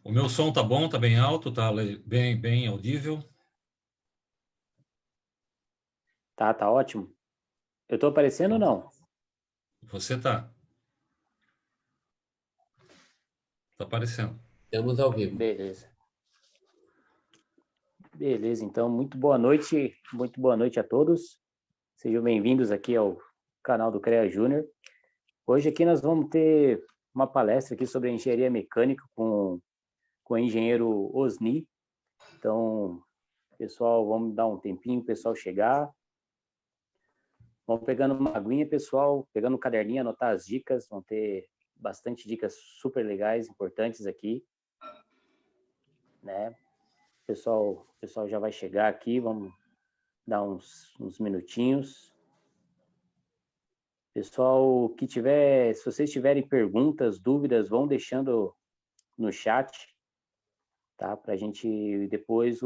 O meu som tá bom, tá bem alto, tá bem audível. Tá ótimo. Eu tô aparecendo ou não? Você tá aparecendo. Estamos ao vivo. Beleza. Beleza, então, muito boa noite a todos. Sejam bem-vindos aqui ao canal do CREA Júnior. Hoje aqui nós vamos ter uma palestra aqui sobre engenharia mecânica com o engenheiro Osni. Então, pessoal, vamos dar um tempinho, o pessoal chegar. Vamos pegando uma aguinha, pessoal, pegando um caderninho, anotar as dicas. Vão ter bastante dicas super legais, importantes aqui, né? O pessoal já vai chegar aqui, vamos dar uns minutinhos. Pessoal, se vocês tiverem perguntas, dúvidas, vão deixando no chat, tá? Para a gente depois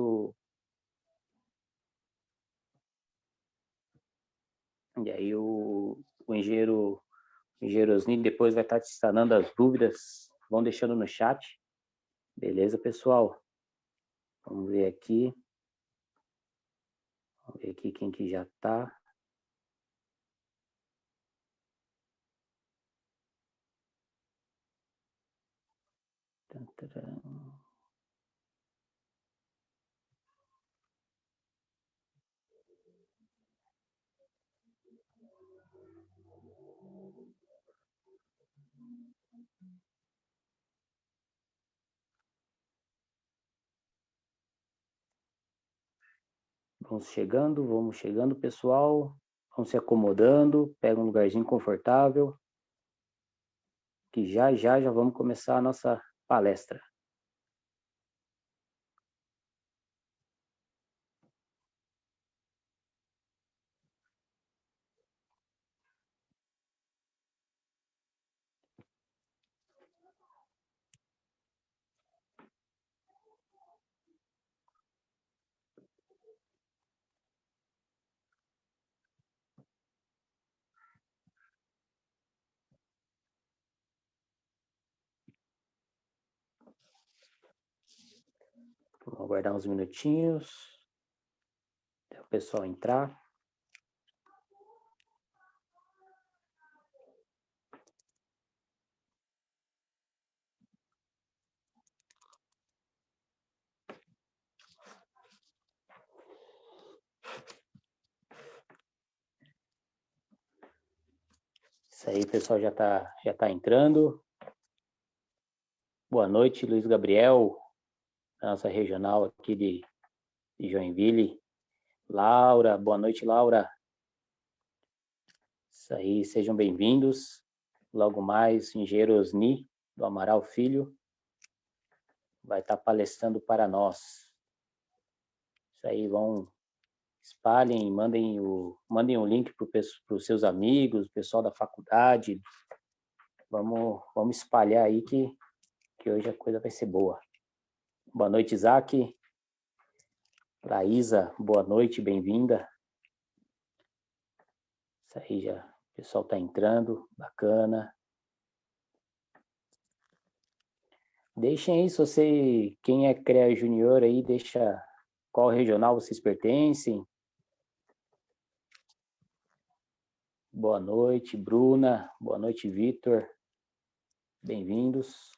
e aí o engenheiro Osni depois vai estar te sanando as dúvidas, vão deixando no chat. Beleza, pessoal? Vamos ver aqui. Vamos ver aqui quem que já está. Vamos chegando, pessoal. Vão se acomodando, pega um lugarzinho confortável, que já vamos começar a nossa palestra. Vamos aguardar uns minutinhos até o pessoal entrar. Isso aí, pessoal, já tá entrando. Boa noite, Luiz Gabriel, da nossa regional aqui de Joinville. Laura, boa noite, Laura. Isso aí, sejam bem-vindos. Logo mais, engenheiro Osni, do Amaral Filho, vai estar palestrando para nós. Isso aí, espalhem, mandem o link para os seus amigos, pessoal da faculdade. Vamos espalhar aí que hoje a coisa vai ser boa. Boa noite, Isaac. Laísa, boa noite, bem-vinda. Isso aí já, o pessoal está entrando, bacana. Deixem aí, quem é CREA Júnior aí, deixa qual regional vocês pertencem. Boa noite, Bruna. Boa noite, Vitor. Bem-vindos.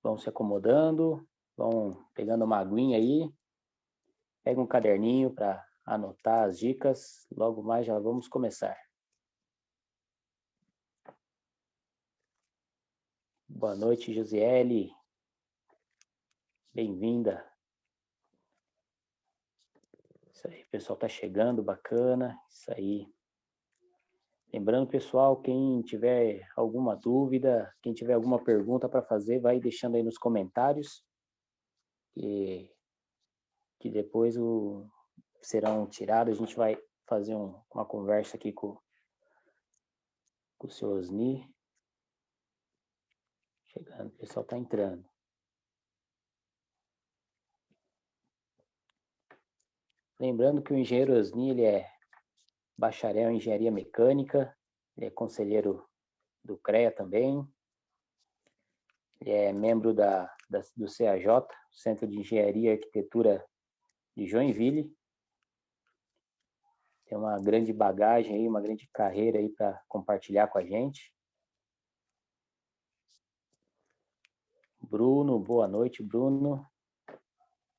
Vão se acomodando, vão pegando uma aguinha aí. Pega um caderninho para anotar as dicas. Logo mais já vamos começar. Boa noite, Josiele. Bem-vinda. Isso aí, o pessoal tá chegando, bacana. Isso aí. Lembrando, pessoal, quem tiver alguma dúvida, quem tiver alguma pergunta para fazer, vai deixando aí nos comentários, que depois serão tirados. A gente vai fazer uma conversa aqui com o seu Osni. Chegando, o pessoal está entrando. Lembrando que o engenheiro Osni, ele é bacharel em engenharia mecânica, ele é conselheiro do CREA também. é membro do CAJ, Centro de Engenharia e Arquitetura de Joinville. Tem uma grande bagagem aí, uma grande carreira aí para compartilhar com a gente. Bruno, boa noite, Bruno.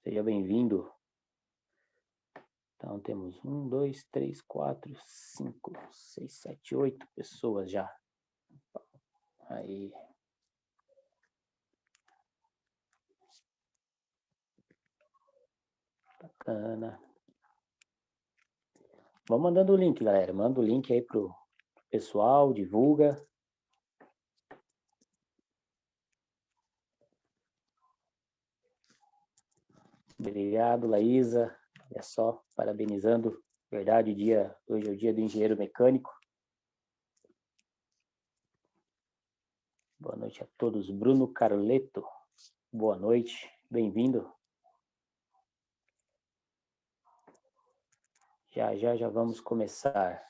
Seja bem-vindo. Então, temos 1, 2, 3, 4, 5, 6, 7, 8 pessoas já. Aí. Bacana. Vamos mandando o link, galera. Manda o link aí pro pessoal, divulga. Obrigado, Laísa. Olha só, parabenizando. Verdade, hoje é o dia do engenheiro mecânico. Boa noite a todos. Bruno Carleto, boa noite. Bem-vindo. Já vamos começar.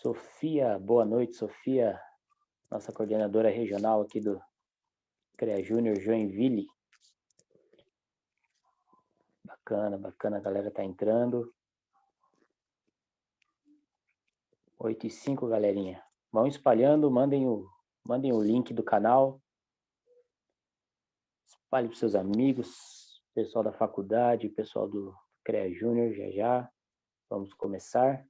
Sofia, boa noite, Sofia, nossa coordenadora regional aqui do CREA Júnior Joinville. Bacana, bacana, a galera tá entrando. 8h05, galerinha. Vão espalhando, mandem o link do canal. Espalhe para seus amigos, pessoal da faculdade, pessoal do CREA Júnior, já. Vamos começar.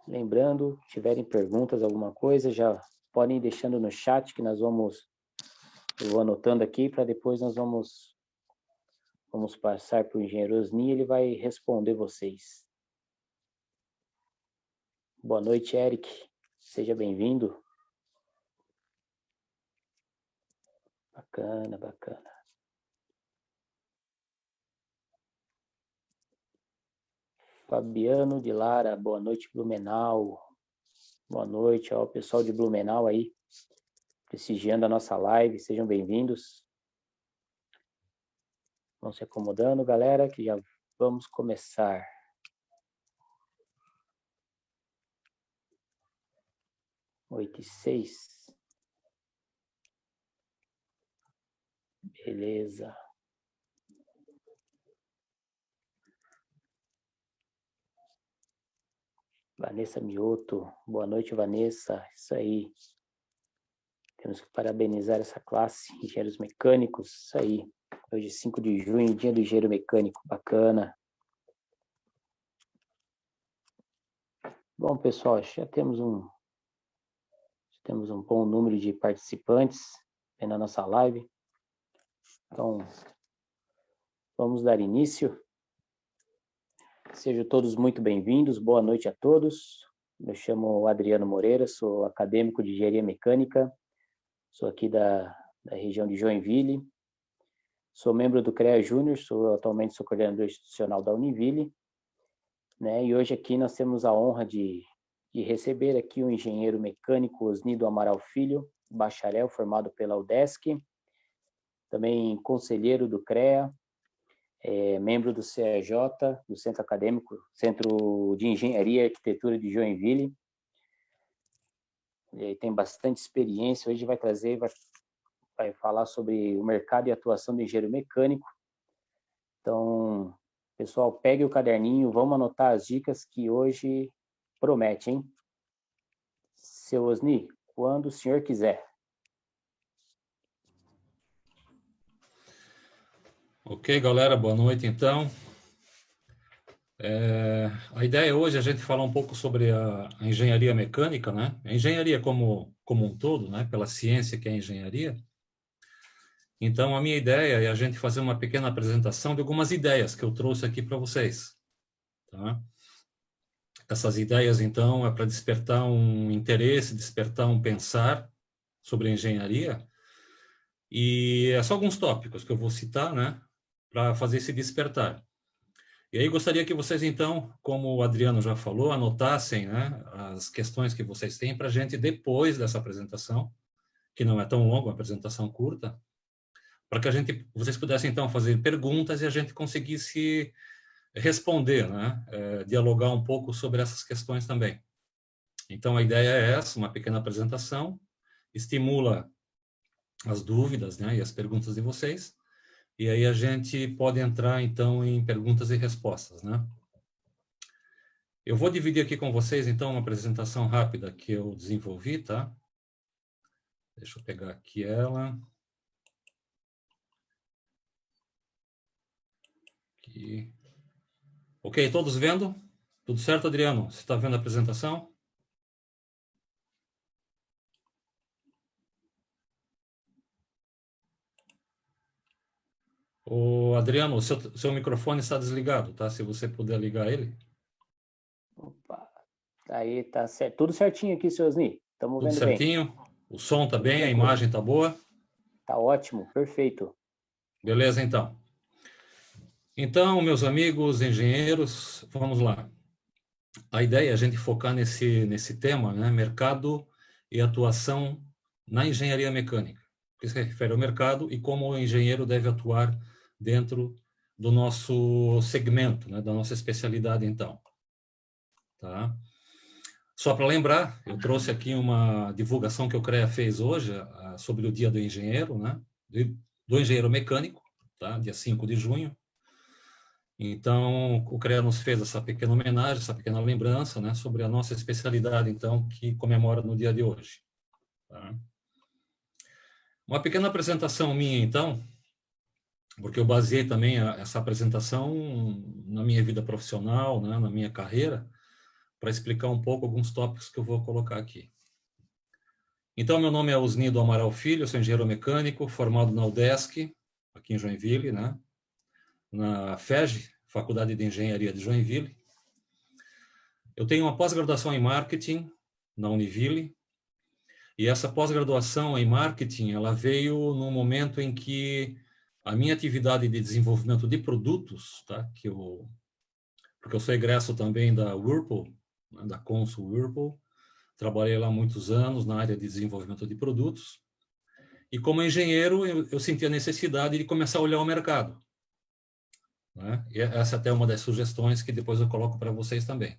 Lembrando, tiverem perguntas, alguma coisa, já podem ir deixando no chat que eu vou anotando aqui para depois nós vamos passar para o engenheiro Osni, ele vai responder vocês. Boa noite, Eric. Seja bem-vindo. Bacana, bacana. Fabiano de Lara, boa noite, Blumenau. Boa noite ao pessoal de Blumenau aí, prestigiando a nossa live. Sejam bem-vindos. Vão se acomodando, galera, que já vamos começar. Oito e 6. Beleza. Vanessa Mioto, boa noite, Vanessa. Isso aí. Temos que parabenizar essa classe, engenheiros mecânicos. Isso aí. Hoje, 5 de junho, dia do engenheiro mecânico. Bacana. Bom, pessoal, já temos um bom número de participantes na nossa live. Então, vamos dar início. Sejam todos muito bem-vindos. Boa noite a todos. Me chamo Adriano Moreira, sou acadêmico de engenharia mecânica. Sou aqui da região de Joinville. Sou membro do CREA Júnior, atualmente sou coordenador institucional da Univille, né? E hoje aqui nós temos a honra de receber aqui o engenheiro mecânico Osnido Amaral Filho, bacharel formado pela UDESC, também conselheiro do CREA, membro do CAJ, do Centro Acadêmico, Centro de Engenharia e Arquitetura de Joinville. Ele tem bastante experiência, hoje vai falar sobre o mercado e atuação do engenheiro mecânico. Então, pessoal, pegue o caderninho, vamos anotar as dicas que hoje promete, hein? Seu Osni, quando o senhor quiser. Ok, galera, boa noite, então. A ideia hoje é a gente falar um pouco sobre a engenharia mecânica, né? A engenharia como um todo, né? Pela ciência que é a engenharia. Então, a minha ideia é a gente fazer uma pequena apresentação de algumas ideias que eu trouxe aqui para vocês. Tá? Essas ideias, então, é para despertar um interesse, despertar um pensar sobre a engenharia. E é só alguns tópicos que eu vou citar, né? Para fazer esse despertar. E aí gostaria que vocês, então, como o Adriano já falou, anotassem, né, as questões que vocês têm para a gente, depois dessa apresentação, que não é tão longa, uma apresentação curta, para que vocês pudessem, então, fazer perguntas e a gente conseguisse responder, né, dialogar um pouco sobre essas questões também. Então, a ideia é essa, uma pequena apresentação, estimula as dúvidas, né, e as perguntas de vocês, e aí a gente pode entrar, então, em perguntas e respostas, né? Eu vou dividir aqui com vocês, então, uma apresentação rápida que eu desenvolvi, tá? Deixa eu pegar aqui ela. Aqui. Ok, todos vendo? Tudo certo, Adriano? Você está vendo a apresentação? Ô, Adriano, o seu microfone está desligado, tá? Se você puder ligar ele. Opa, aí tá certo. Tudo certinho aqui, seu Osni. Estamos Tudo vendo bem. certinho? O som está Tudo bem? A tranquilo. imagem está boa? Tá ótimo, perfeito. Beleza, então. Então, meus amigos engenheiros, vamos lá. A ideia é a gente focar nesse tema, né? Mercado e atuação na engenharia mecânica, que se refere ao mercado e como o engenheiro deve atuar dentro do nosso segmento, né? Da nossa especialidade, então. Tá? Só para lembrar, eu trouxe aqui uma divulgação que o CREA fez hoje sobre o Dia do Engenheiro, né? Do engenheiro mecânico, tá? Dia 5 de junho. Então, o CREA nos fez essa pequena homenagem, essa pequena lembrança, né, sobre a nossa especialidade, então, que comemora no dia de hoje. Tá? Uma pequena apresentação minha, então, porque eu baseei também essa apresentação na minha vida profissional, né, na minha carreira, para explicar um pouco alguns tópicos que eu vou colocar aqui. Então, meu nome é Osnido Amaral Filho, eu sou engenheiro mecânico, formado na UDESC, aqui em Joinville, né, na FEG, Faculdade de Engenharia de Joinville. Eu tenho uma pós-graduação em marketing na Univille, e essa pós-graduação em marketing, ela veio no momento em que a minha atividade de desenvolvimento de produtos, tá, porque eu sou egresso também da Whirlpool, né, da Consul Whirlpool, trabalhei lá há muitos anos na área de desenvolvimento de produtos, e como engenheiro eu senti a necessidade de começar a olhar o mercado, né? E essa até é uma das sugestões que depois eu coloco para vocês também.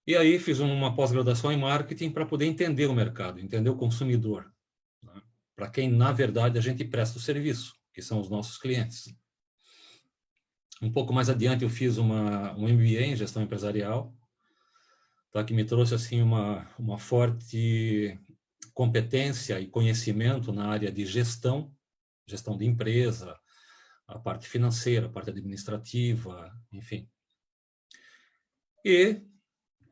E aí fiz uma pós-graduação em marketing para poder entender o mercado, entender o consumidor, né? Para quem, na verdade, a gente presta o serviço, que são os nossos clientes. Um pouco mais adiante eu fiz um MBA em gestão empresarial, tá? Que me trouxe assim uma forte competência e conhecimento na área de gestão de empresa, a parte financeira, a parte administrativa, enfim. E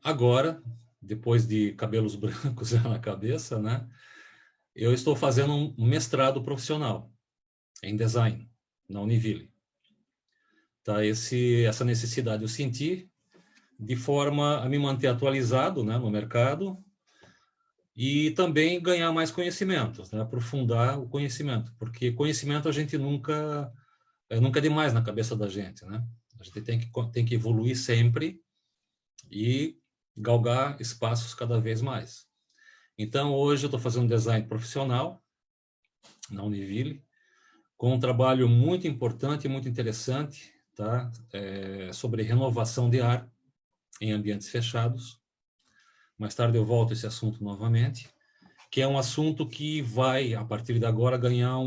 agora, depois de cabelos brancos já na cabeça, né, eu estou fazendo um mestrado profissional em design na Univille. Tá, essa necessidade eu senti de forma a me manter atualizado, né, no mercado e também ganhar mais conhecimentos, né, aprofundar o conhecimento, porque conhecimento a gente nunca é demais na cabeça da gente, né? A gente tem que evoluir sempre e galgar espaços cada vez mais. Então, hoje eu estou fazendo design profissional na Univille, com um trabalho muito importante e muito interessante, tá? Sobre renovação de ar em ambientes fechados. Mais tarde eu volto a esse assunto novamente, que é um assunto que vai, a partir de agora, ganhar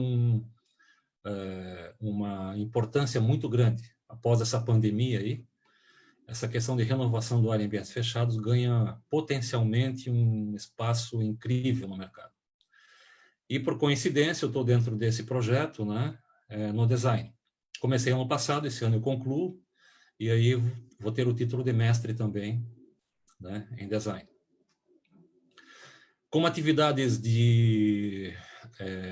uma importância muito grande. Após essa pandemia aí, essa questão de renovação do ar em ambientes fechados ganha potencialmente um espaço incrível no mercado. E, por coincidência, eu estou dentro desse projeto, né, no design. Comecei ano passado, esse ano eu concluo, e aí vou ter o título de mestre também, né, em design. Como atividades de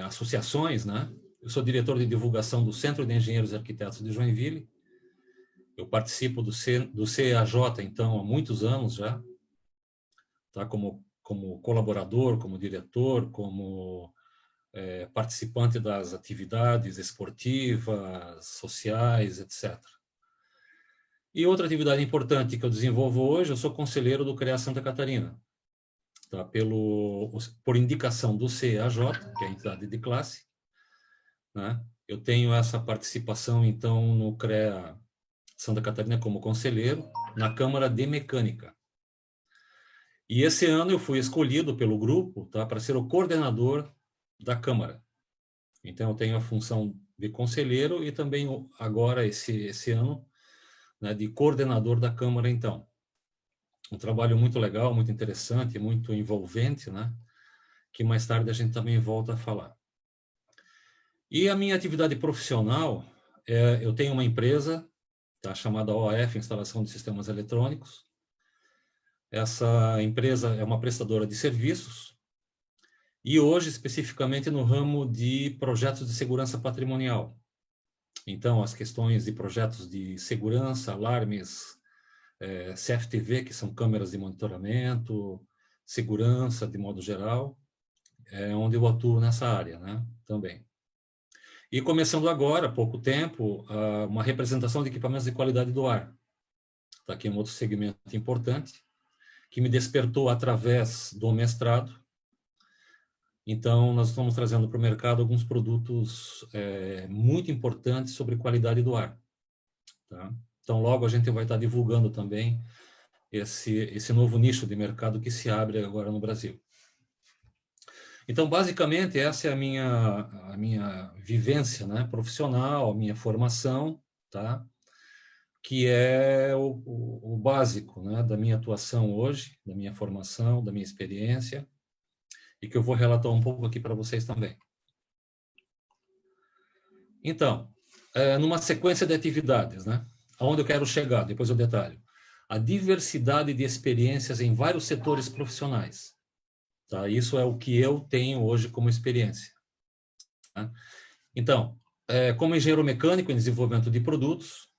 associações, né, eu sou diretor de divulgação do Centro de Engenheiros e Arquitetos de Joinville. Eu participo do CEAJ, então, há muitos anos já, tá, como colaborador, como diretor, como participante das atividades esportivas, sociais, etc. E outra atividade importante que eu desenvolvo hoje, eu sou conselheiro do CREA Santa Catarina, tá? Por indicação do CEAJ, que é a entidade de classe, né? Eu tenho essa participação, então, no CREA Santa Catarina como conselheiro, na Câmara de Mecânica. E esse ano eu fui escolhido pelo grupo, tá, para ser o coordenador da Câmara. Então, eu tenho a função de conselheiro e também agora, esse ano, né, de coordenador da Câmara, então. Um trabalho muito legal, muito interessante, muito envolvente, né, que mais tarde a gente também volta a falar. E a minha atividade profissional, eu tenho uma empresa, tá, chamada OAF, Instalação de Sistemas Eletrônicos. Essa empresa é uma prestadora de serviços e hoje, especificamente, no ramo de projetos de segurança patrimonial. Então, as questões de projetos de segurança, alarmes, CFTV, que são câmeras de monitoramento, segurança de modo geral, é onde eu atuo nessa área, né, também. E começando agora, há pouco tempo, uma representação de equipamentos de qualidade do ar. Está aqui um outro segmento importante, que me despertou através do mestrado. Então, nós estamos trazendo para o mercado alguns produtos muito importantes sobre qualidade do ar. Tá? Então, logo a gente vai estar divulgando também esse novo nicho de mercado que se abre agora no Brasil. Então, basicamente, essa é a minha vivência, né, profissional, a minha formação, tá? Que é o básico, né, da minha atuação hoje, da minha formação, da minha experiência, e que eu vou relatar um pouco aqui para vocês também. Então, numa sequência de atividades, né, aonde eu quero chegar, depois eu detalho. A diversidade de experiências em vários setores profissionais. Tá? Isso é o que eu tenho hoje como experiência. Tá? Então, como engenheiro mecânico em desenvolvimento de produtos,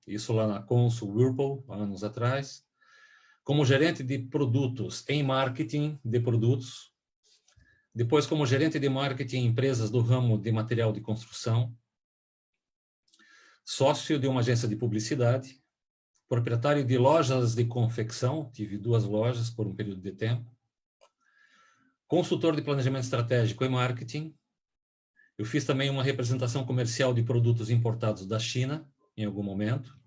isso lá na Consul Whirlpool, há anos atrás. Como gerente de produtos em marketing de produtos. Depois, como gerente de marketing em empresas do ramo de material de construção. Sócio de uma agência de publicidade. Proprietário de lojas de confecção, tive 2 lojas por um período de tempo. Consultor de planejamento estratégico e marketing. Eu fiz também uma representação comercial de produtos importados da China, em algum momento.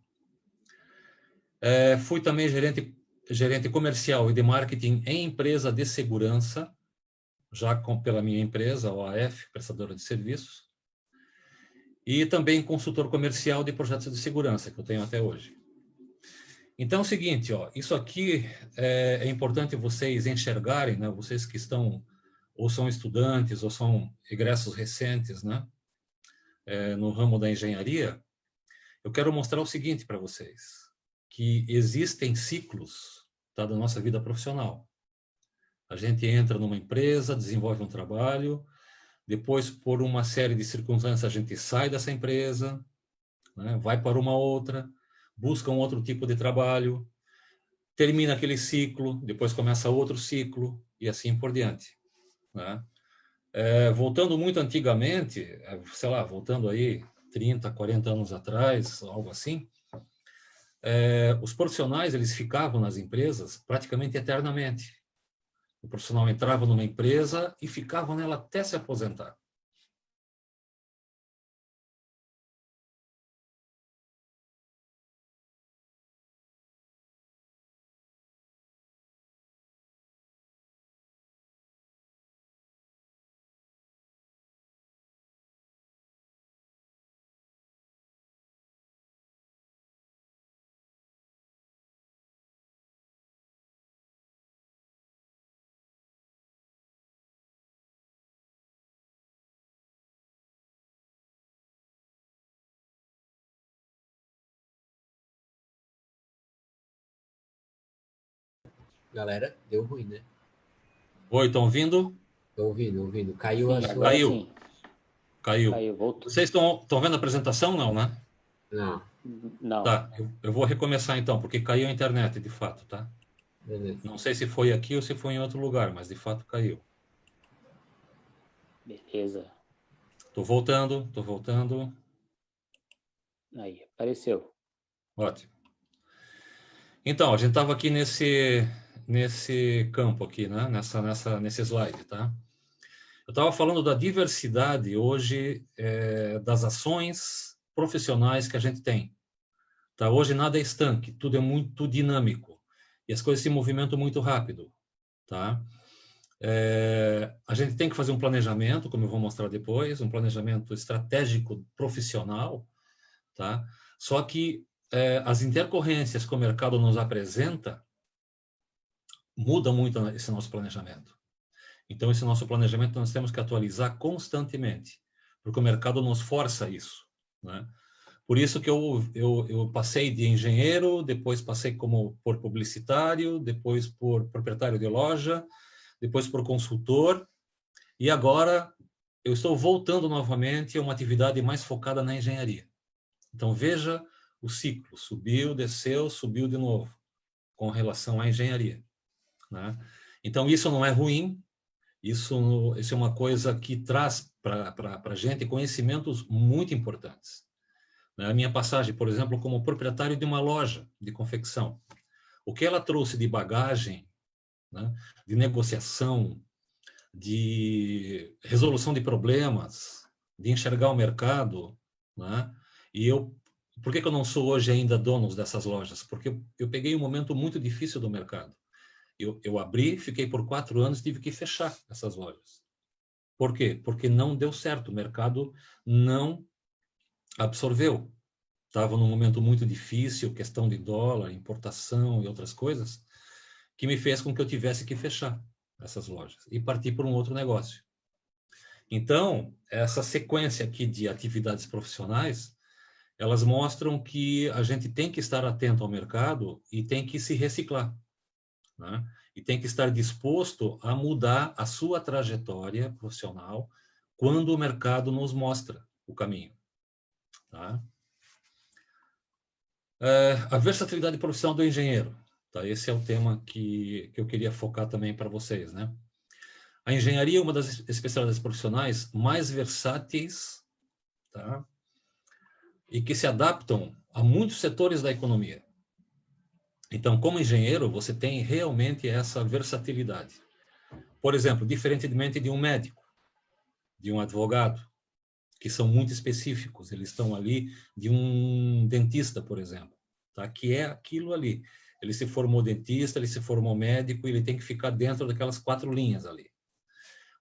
Fui também gerente comercial e de marketing em empresa de segurança, já pela minha empresa, a OAF, prestadora de serviços. E também consultor comercial de projetos de segurança, que eu tenho até hoje. Então é o seguinte, ó, isso aqui é importante vocês enxergarem, né, vocês que estão, ou são estudantes, ou são egressos recentes, né, no ramo da engenharia. Eu quero mostrar o seguinte para vocês, que existem ciclos, tá, da nossa vida profissional. A gente entra numa empresa, desenvolve um trabalho, depois, por uma série de circunstâncias, a gente sai dessa empresa, né, vai para uma outra, busca um outro tipo de trabalho, termina aquele ciclo, depois começa outro ciclo, e assim por diante. Né? Voltando muito antigamente, sei lá, voltando aí 30, 40 anos atrás, algo assim, os profissionais eles ficavam nas empresas praticamente eternamente. O profissional entrava numa empresa e ficava nela até se aposentar. Galera, deu ruim, né? Oi, estão ouvindo? Tô ouvindo, ouvindo. Caiu a Sim, sua. agora Caiu, sim. caiu. Caiu, voltou. Vocês estão vendo a apresentação, não, né? Não, Não, Tá, eu vou recomeçar então, porque caiu a internet, de fato, tá? beleza. Não sei se foi aqui ou se foi em outro lugar, mas de fato caiu. beleza. Tô voltando, tô voltando. Aí, apareceu. Ótimo. Então, a gente estava aqui nesse campo aqui, né? Nesse slide, tá? Eu estava falando da diversidade hoje das ações profissionais que a gente tem. Tá? Hoje nada é estanque, tudo é muito dinâmico e as coisas se movimentam muito rápido. Tá? A gente tem que fazer um planejamento, como eu vou mostrar depois, um planejamento estratégico profissional. Tá? Só que as intercorrências que o mercado nos apresenta muda muito esse nosso planejamento. Então, esse nosso planejamento nós temos que atualizar constantemente, porque o mercado nos força isso, né? Por isso que eu passei de engenheiro, depois passei por publicitário, depois por proprietário de loja, depois por consultor, e agora eu estou voltando novamente a uma atividade mais focada na engenharia. Então, veja o ciclo, subiu, desceu, subiu de novo, com relação à engenharia, né? Então, isso não é ruim, isso é uma coisa que traz para a gente conhecimentos muito importantes. A minha passagem, por exemplo, como proprietário de uma loja de confecção, o que ela trouxe de bagagem, né, de negociação, de resolução de problemas, de enxergar o mercado, né? E por que eu não sou hoje ainda dono dessas lojas? Porque eu peguei um momento muito difícil do mercado. Eu abri, fiquei por 4 anos, tive que fechar essas lojas. Por quê? Porque não deu certo, o mercado não absorveu. Estava num momento muito difícil, questão de dólar, importação e outras coisas, que me fez com que eu tivesse que fechar essas lojas e partir para um outro negócio. Então, essa sequência aqui de atividades profissionais, elas mostram que a gente tem que estar atento ao mercado e tem que se reciclar, né? E tem que estar disposto a mudar a sua trajetória profissional quando o mercado nos mostra o caminho, tá? A versatilidade profissional do engenheiro, tá? Esse é o tema que eu queria focar também para vocês, né? A engenharia é uma das especialidades profissionais mais versáteis, tá? E que se adaptam a muitos setores da economia. Então, como engenheiro, você tem realmente essa versatilidade. Por exemplo, diferentemente de um médico, de um advogado, que são muito específicos, eles estão ali, de um dentista, por exemplo, tá? Que é aquilo ali. Ele se formou dentista, ele se formou médico, ele tem que ficar dentro daquelas 4 linhas ali.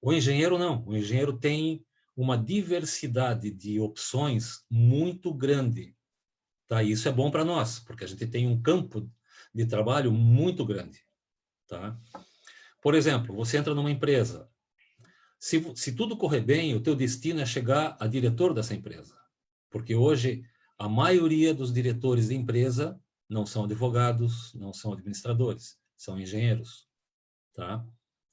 O engenheiro não. O engenheiro tem uma diversidade de opções muito grande. Tá? E isso é bom para nós, porque a gente tem um campo de trabalho muito grande. Tá? Por exemplo, você entra numa empresa. Se tudo correr bem, o teu destino é chegar a diretor dessa empresa. Porque hoje, a maioria dos diretores de empresa não são advogados, não são administradores, são engenheiros. Tá?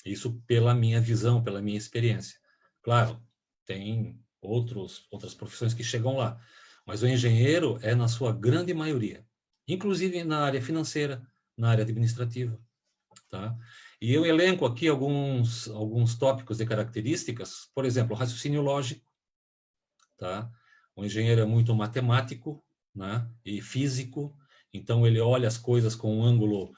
Isso pela minha visão, pela minha experiência. Claro, tem outras profissões que chegam lá, mas o engenheiro é na sua grande maioria, inclusive na área financeira, na área administrativa. Tá? E eu elenco aqui alguns tópicos de características, por exemplo, raciocínio lógico. Tá? O engenheiro é muito matemático, né? E físico, então ele olha as coisas com um ângulo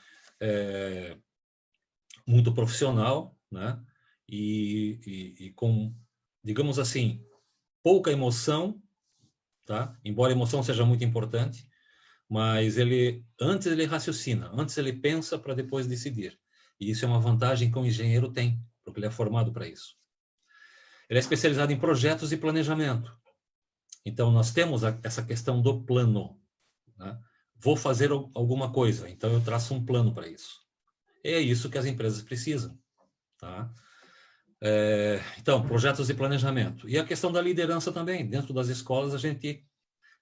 muito profissional, né? E com, digamos assim, pouca emoção, tá? Embora a emoção seja muito importante, mas antes ele raciocina, antes ele pensa para depois decidir. E isso é uma vantagem que o engenheiro tem, porque ele é formado para isso. Ele é especializado em projetos e planejamento. Então, nós temos essa questão do plano, né? Vou fazer alguma coisa, então eu traço um plano para isso. É isso que as empresas precisam, tá? Então, projetos e planejamento. E a questão da liderança também. Dentro das escolas, a gente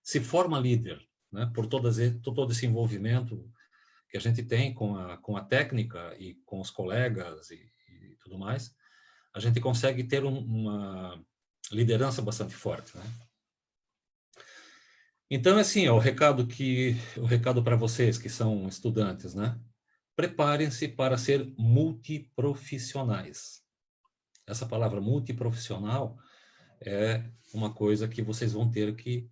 se forma líder, né? Por todo esse envolvimento que a gente tem com a técnica e com os colegas e tudo mais, a gente consegue ter uma liderança bastante forte, né? Então, assim, o recado para vocês que são estudantes, né? Preparem-se para ser multiprofissionais. Essa palavra multiprofissional é uma coisa que vocês vão ter que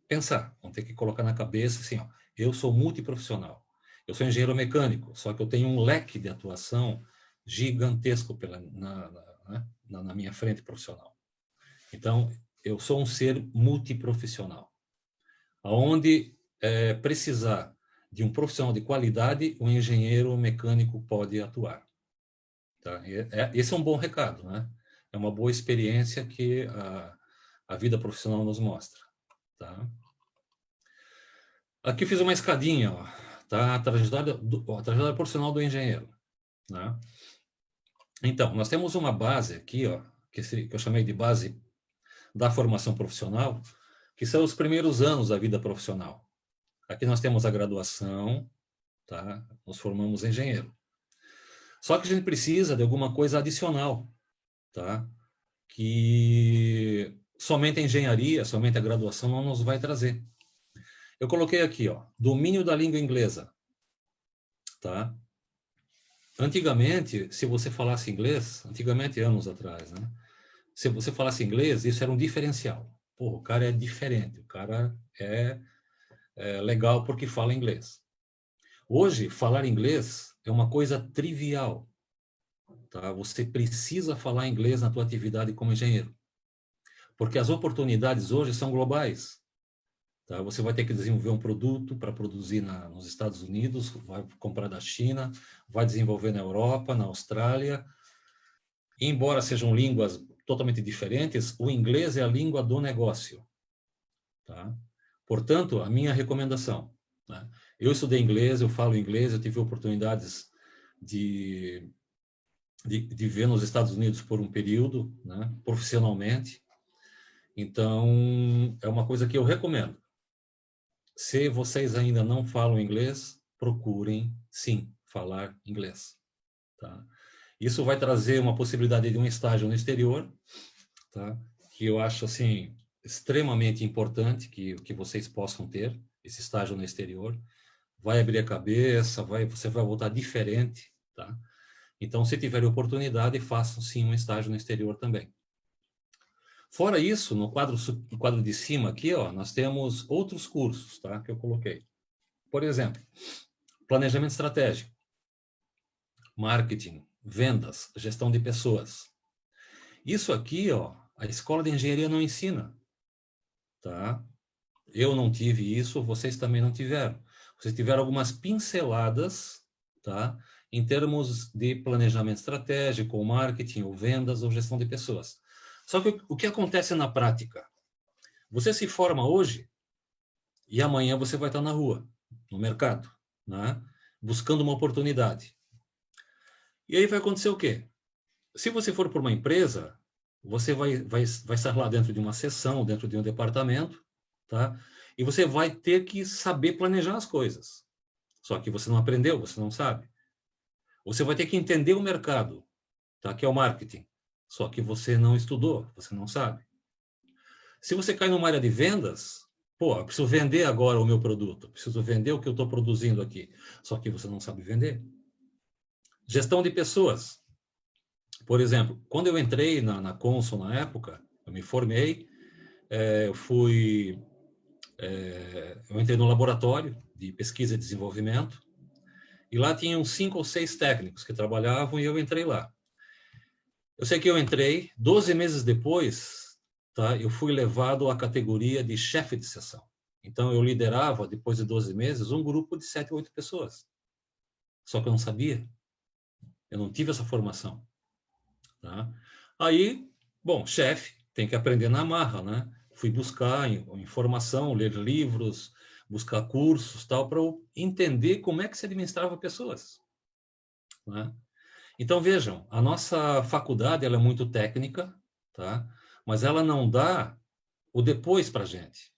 pensar, vão ter que colocar na cabeça assim, ó, Eu sou multiprofissional. Eu sou engenheiro mecânico, só que eu tenho um leque de atuação gigantesco na minha frente profissional. Então, eu sou um ser multiprofissional. Onde precisar de um profissional de qualidade, o engenheiro mecânico pode atuar. Tá? Esse é um bom recado, né? É uma boa experiência que a vida profissional nos mostra. Tá? Aqui eu fiz uma escadinha, ó, tá? A trajetória profissional do engenheiro. Né? Então, nós temos uma base aqui, ó, que eu chamei de base da formação profissional, que são os primeiros anos da vida profissional. Aqui nós temos a graduação, tá? Nos formamos engenheiro. Só que a gente precisa de alguma coisa adicional, tá? Que somente a engenharia, somente a graduação não nos vai trazer. Eu coloquei aqui, ó, domínio da língua inglesa, tá? Antigamente, se você falasse inglês, antigamente, anos atrás, né? Se você falasse inglês, isso era um diferencial. Pô, o cara é diferente, o cara é legal porque fala inglês. Hoje, falar inglês é uma coisa trivial, tá? Você precisa falar inglês na tua atividade como engenheiro, porque as oportunidades hoje são globais. Tá? Você vai ter que desenvolver um produto para produzir nos Estados Unidos, vai comprar da China, vai desenvolver na Europa, na Austrália. E, embora sejam línguas totalmente diferentes, o inglês é a língua do negócio. Tá? Portanto, a minha recomendação, né? Eu estudei inglês, eu falo inglês, eu tive oportunidades de viver nos Estados Unidos por um período, né, profissionalmente. Então, é uma coisa que eu recomendo. Se vocês ainda não falam inglês, procurem, sim, falar inglês. Tá? Isso vai trazer uma possibilidade de um estágio no exterior, tá? Que eu acho assim extremamente importante que vocês possam ter esse estágio no exterior. Vai abrir a cabeça, você vai voltar diferente, tá? Então, se tiver oportunidade, façam sim um estágio no exterior também. Fora isso, no quadro de cima aqui, ó, nós temos outros cursos, tá? Que eu coloquei. Por exemplo, planejamento estratégico, marketing, vendas, gestão de pessoas. Isso aqui, ó, a escola de engenharia não ensina, tá? Eu não tive isso, vocês também não tiveram. Vocês tiveram algumas pinceladas, tá? Em termos de planejamento estratégico, ou marketing, ou vendas, ou gestão de pessoas. Só que o que acontece na prática? Você se forma hoje e amanhã você vai estar na rua, no mercado, né? Buscando uma oportunidade. E aí vai acontecer o quê? Se você for por uma empresa, você vai estar lá dentro de uma seção, dentro de um departamento, tá? E você vai ter que saber planejar as coisas. Só que você não aprendeu, você não sabe. Você vai ter que entender o mercado, tá? Que é o marketing. Só que você não estudou, você não sabe. Se você cai numa área de vendas, pô, eu preciso vender agora o meu produto, preciso vender o que eu estou produzindo aqui. Só que você não sabe vender. Gestão de pessoas. Por exemplo, quando eu entrei na Consul na época, eu me formei, eu entrei no laboratório de pesquisa e desenvolvimento, e lá tinham 5 ou 6 técnicos que trabalhavam e eu entrei lá. Eu sei que eu entrei, 12 meses depois, tá, eu fui levado à categoria de chefe de seção. Então, eu liderava, depois de 12 meses, um grupo de 7 ou 8 pessoas. Só que eu não sabia. Eu não tive essa formação. Tá? Aí, bom, chefe, tem que aprender na marra, né? Fui buscar informação, ler livros, buscar cursos, tal, para eu entender como é que se administrava pessoas. Né? Então, vejam, a nossa faculdade ela é muito técnica, tá? Mas ela não dá o depois para a gente,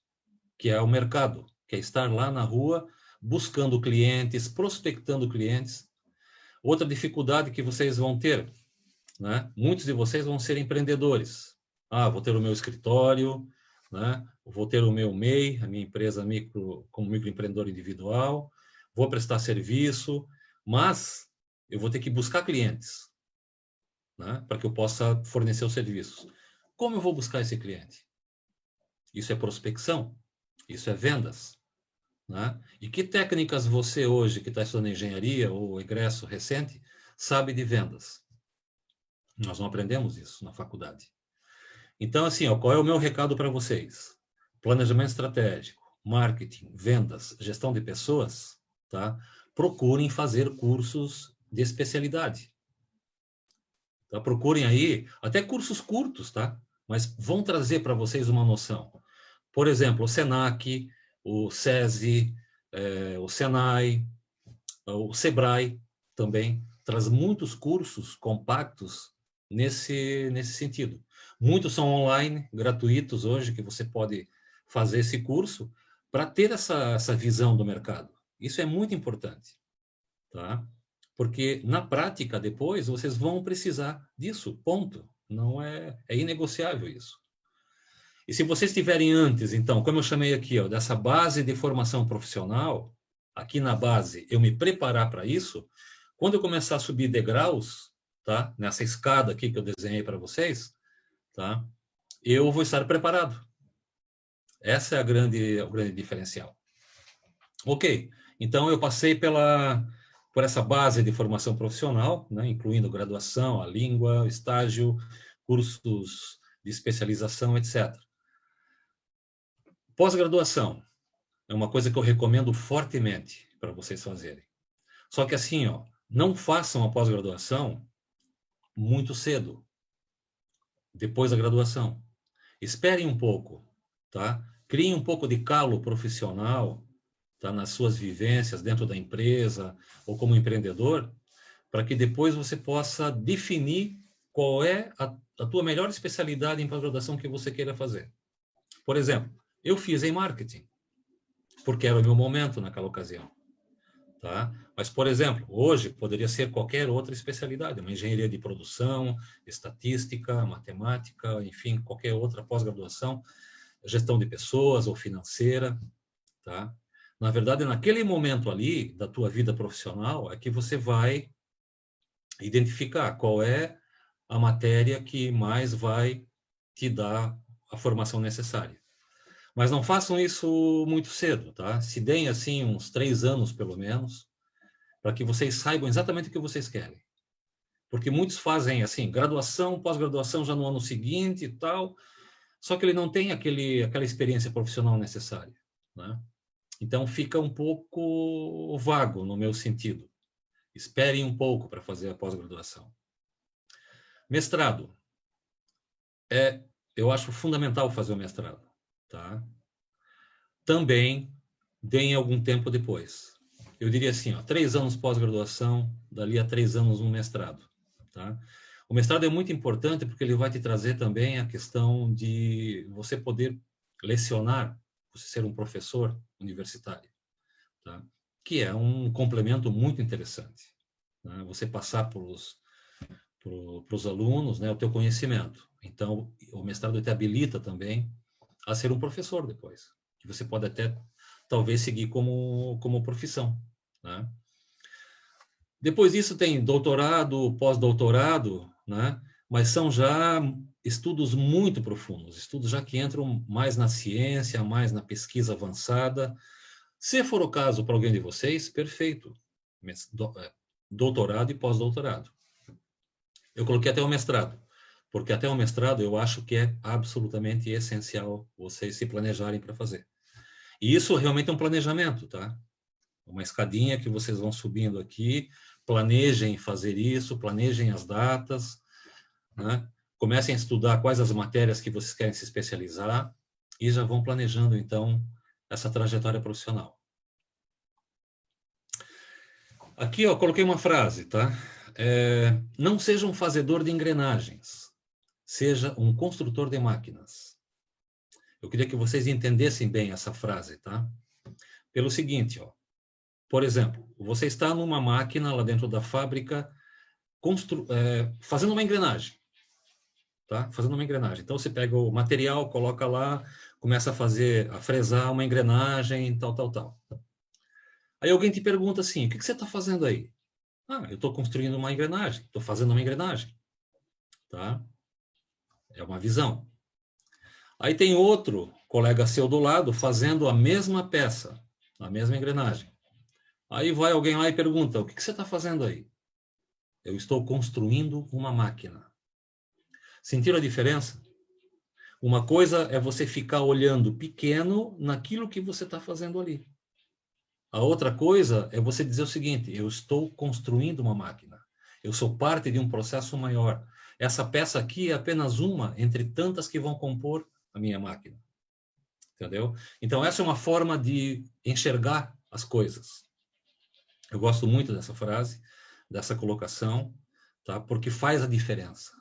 que é o mercado, que é estar lá na rua buscando clientes, prospectando clientes. Outra dificuldade que vocês vão ter, né? Muitos de vocês vão ser empreendedores. Ah, vou ter o meu escritório, né? Vou ter o meu MEI, a minha empresa como microempreendedor individual, vou prestar serviço, mas eu vou ter que buscar clientes, né? Para que eu possa fornecer os serviços. Como eu vou buscar esse cliente? Isso é prospecção, isso é vendas. né? E que técnicas você hoje, que está estudando engenharia ou egresso recente, sabe de vendas? Nós não aprendemos isso na faculdade. Então, assim, ó, qual é o meu recado para vocês? Planejamento estratégico, marketing, vendas, gestão de pessoas, tá? Procurem fazer cursos de especialidade. Tá? Procurem aí, até cursos curtos, tá? Mas vão trazer para vocês uma noção. Por exemplo, o Senac, o SESI, o Senai, o Sebrae também traz muitos cursos compactos nesse sentido. Muitos são online, gratuitos hoje, que você pode fazer esse curso para ter essa visão do mercado. Isso é muito importante, tá? Porque na prática, depois, vocês vão precisar disso, ponto. Não é inegociável isso. E se vocês tiverem antes, então, como eu chamei aqui, ó, dessa base de formação profissional, aqui na base, eu me preparar para isso, quando eu começar a subir degraus, tá? Nessa escada aqui que eu desenhei para vocês, tá? Eu vou estar preparado. Essa é o grande diferencial. Ok, então eu passei por essa base de formação profissional, né? Incluindo graduação, a língua, estágio, cursos de especialização, etc. Pós-graduação é uma coisa que eu recomendo fortemente para vocês fazerem. Só que assim, ó, não façam a pós-graduação muito cedo, depois da graduação. Esperem um pouco, tá? Criem um pouco de calo profissional, tá? Nas suas vivências dentro da empresa ou como empreendedor, para que depois você possa definir qual é a tua melhor especialidade em pós-graduação que você queira fazer. Por exemplo, eu fiz em marketing, porque era o meu momento naquela ocasião. Tá? Mas, por exemplo, hoje poderia ser qualquer outra especialidade, uma engenharia de produção, estatística, matemática, enfim, qualquer outra pós-graduação, gestão de pessoas ou financeira. Tá? Na verdade, naquele momento ali da tua vida profissional é que você vai identificar qual é a matéria que mais vai te dar a formação necessária. Mas não façam isso muito cedo, tá? Se deem, assim, uns 3 anos, pelo menos, para que vocês saibam exatamente o que vocês querem. Porque muitos fazem, assim, graduação, pós-graduação já no ano seguinte e tal, só que ele não tem aquela experiência profissional necessária, né? Então, fica um pouco vago, no meu sentido. Esperem um pouco para fazer a pós-graduação. Mestrado. Eu acho fundamental fazer o mestrado, tá? Também deem algum tempo depois. Eu diria assim, ó, 3 anos pós-graduação, dali a 3 anos um mestrado, tá? O mestrado é muito importante porque ele vai te trazer também a questão de você poder lecionar, você ser um professor universitário, tá? Que é um complemento muito interessante, né? Você passar para os alunos, né, o teu conhecimento. Então, o mestrado te habilita também a ser um professor depois, que você pode até talvez seguir como profissão, né? Depois disso tem doutorado, pós-doutorado, né? Mas são já estudos muito profundos, estudos já que entram mais na ciência, mais na pesquisa avançada. Se for o caso para alguém de vocês, perfeito. Doutorado e pós-doutorado. Eu coloquei até o mestrado, porque até o mestrado eu acho que é absolutamente essencial vocês se planejarem para fazer. E isso realmente é um planejamento, tá? Uma escadinha que vocês vão subindo aqui, planejem fazer isso, planejem as datas, né? Comecem a estudar quais as matérias que vocês querem se especializar e já vão planejando, então, essa trajetória profissional. Aqui, ó, coloquei uma frase, tá? Não seja um fazedor de engrenagens, seja um construtor de máquinas. Eu queria que vocês entendessem bem essa frase, tá? Pelo seguinte, ó. Por exemplo, você está numa máquina lá dentro da fábrica fazendo uma engrenagem, tá? Fazendo uma engrenagem. Então você pega o material, coloca lá, começa a fresar uma engrenagem, tal. Aí alguém te pergunta assim, o que você está fazendo aí? Ah, eu estou construindo uma engrenagem, estou fazendo uma engrenagem, tá? É uma visão. Aí tem outro colega seu do lado fazendo a mesma peça, a mesma engrenagem. Aí vai alguém lá e pergunta, o que você está fazendo aí? Eu estou construindo uma máquina. Sentiram a diferença? Uma coisa é você ficar olhando pequeno naquilo que você está fazendo ali. A outra coisa é você dizer o seguinte, eu estou construindo uma máquina. Eu sou parte de um processo maior. Essa peça aqui é apenas uma entre tantas que vão compor a minha máquina. Entendeu? Então, essa é uma forma de enxergar as coisas. Eu gosto muito dessa frase, dessa colocação, tá? Porque faz a diferença.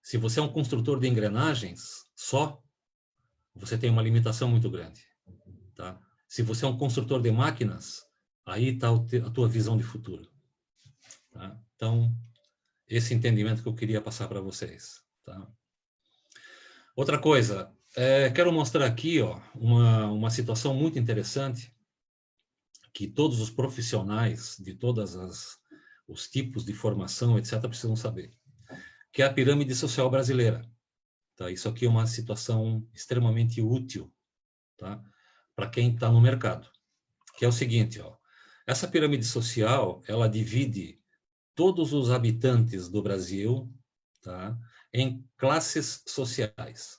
Se você é um construtor de engrenagens só, você tem uma limitação muito grande. Tá? Se você é um construtor de máquinas, aí está a tua visão de futuro. Tá? Então, esse entendimento que eu queria passar para vocês. Tá? Outra coisa, quero mostrar aqui ó, uma situação muito interessante que todos os profissionais de todos os tipos de formação, etc., precisam saber, que é a pirâmide social brasileira. Tá? Isso aqui é uma situação extremamente útil, tá? Para quem está no mercado, que é o seguinte, ó, essa pirâmide social, ela divide todos os habitantes do Brasil, tá, em classes sociais.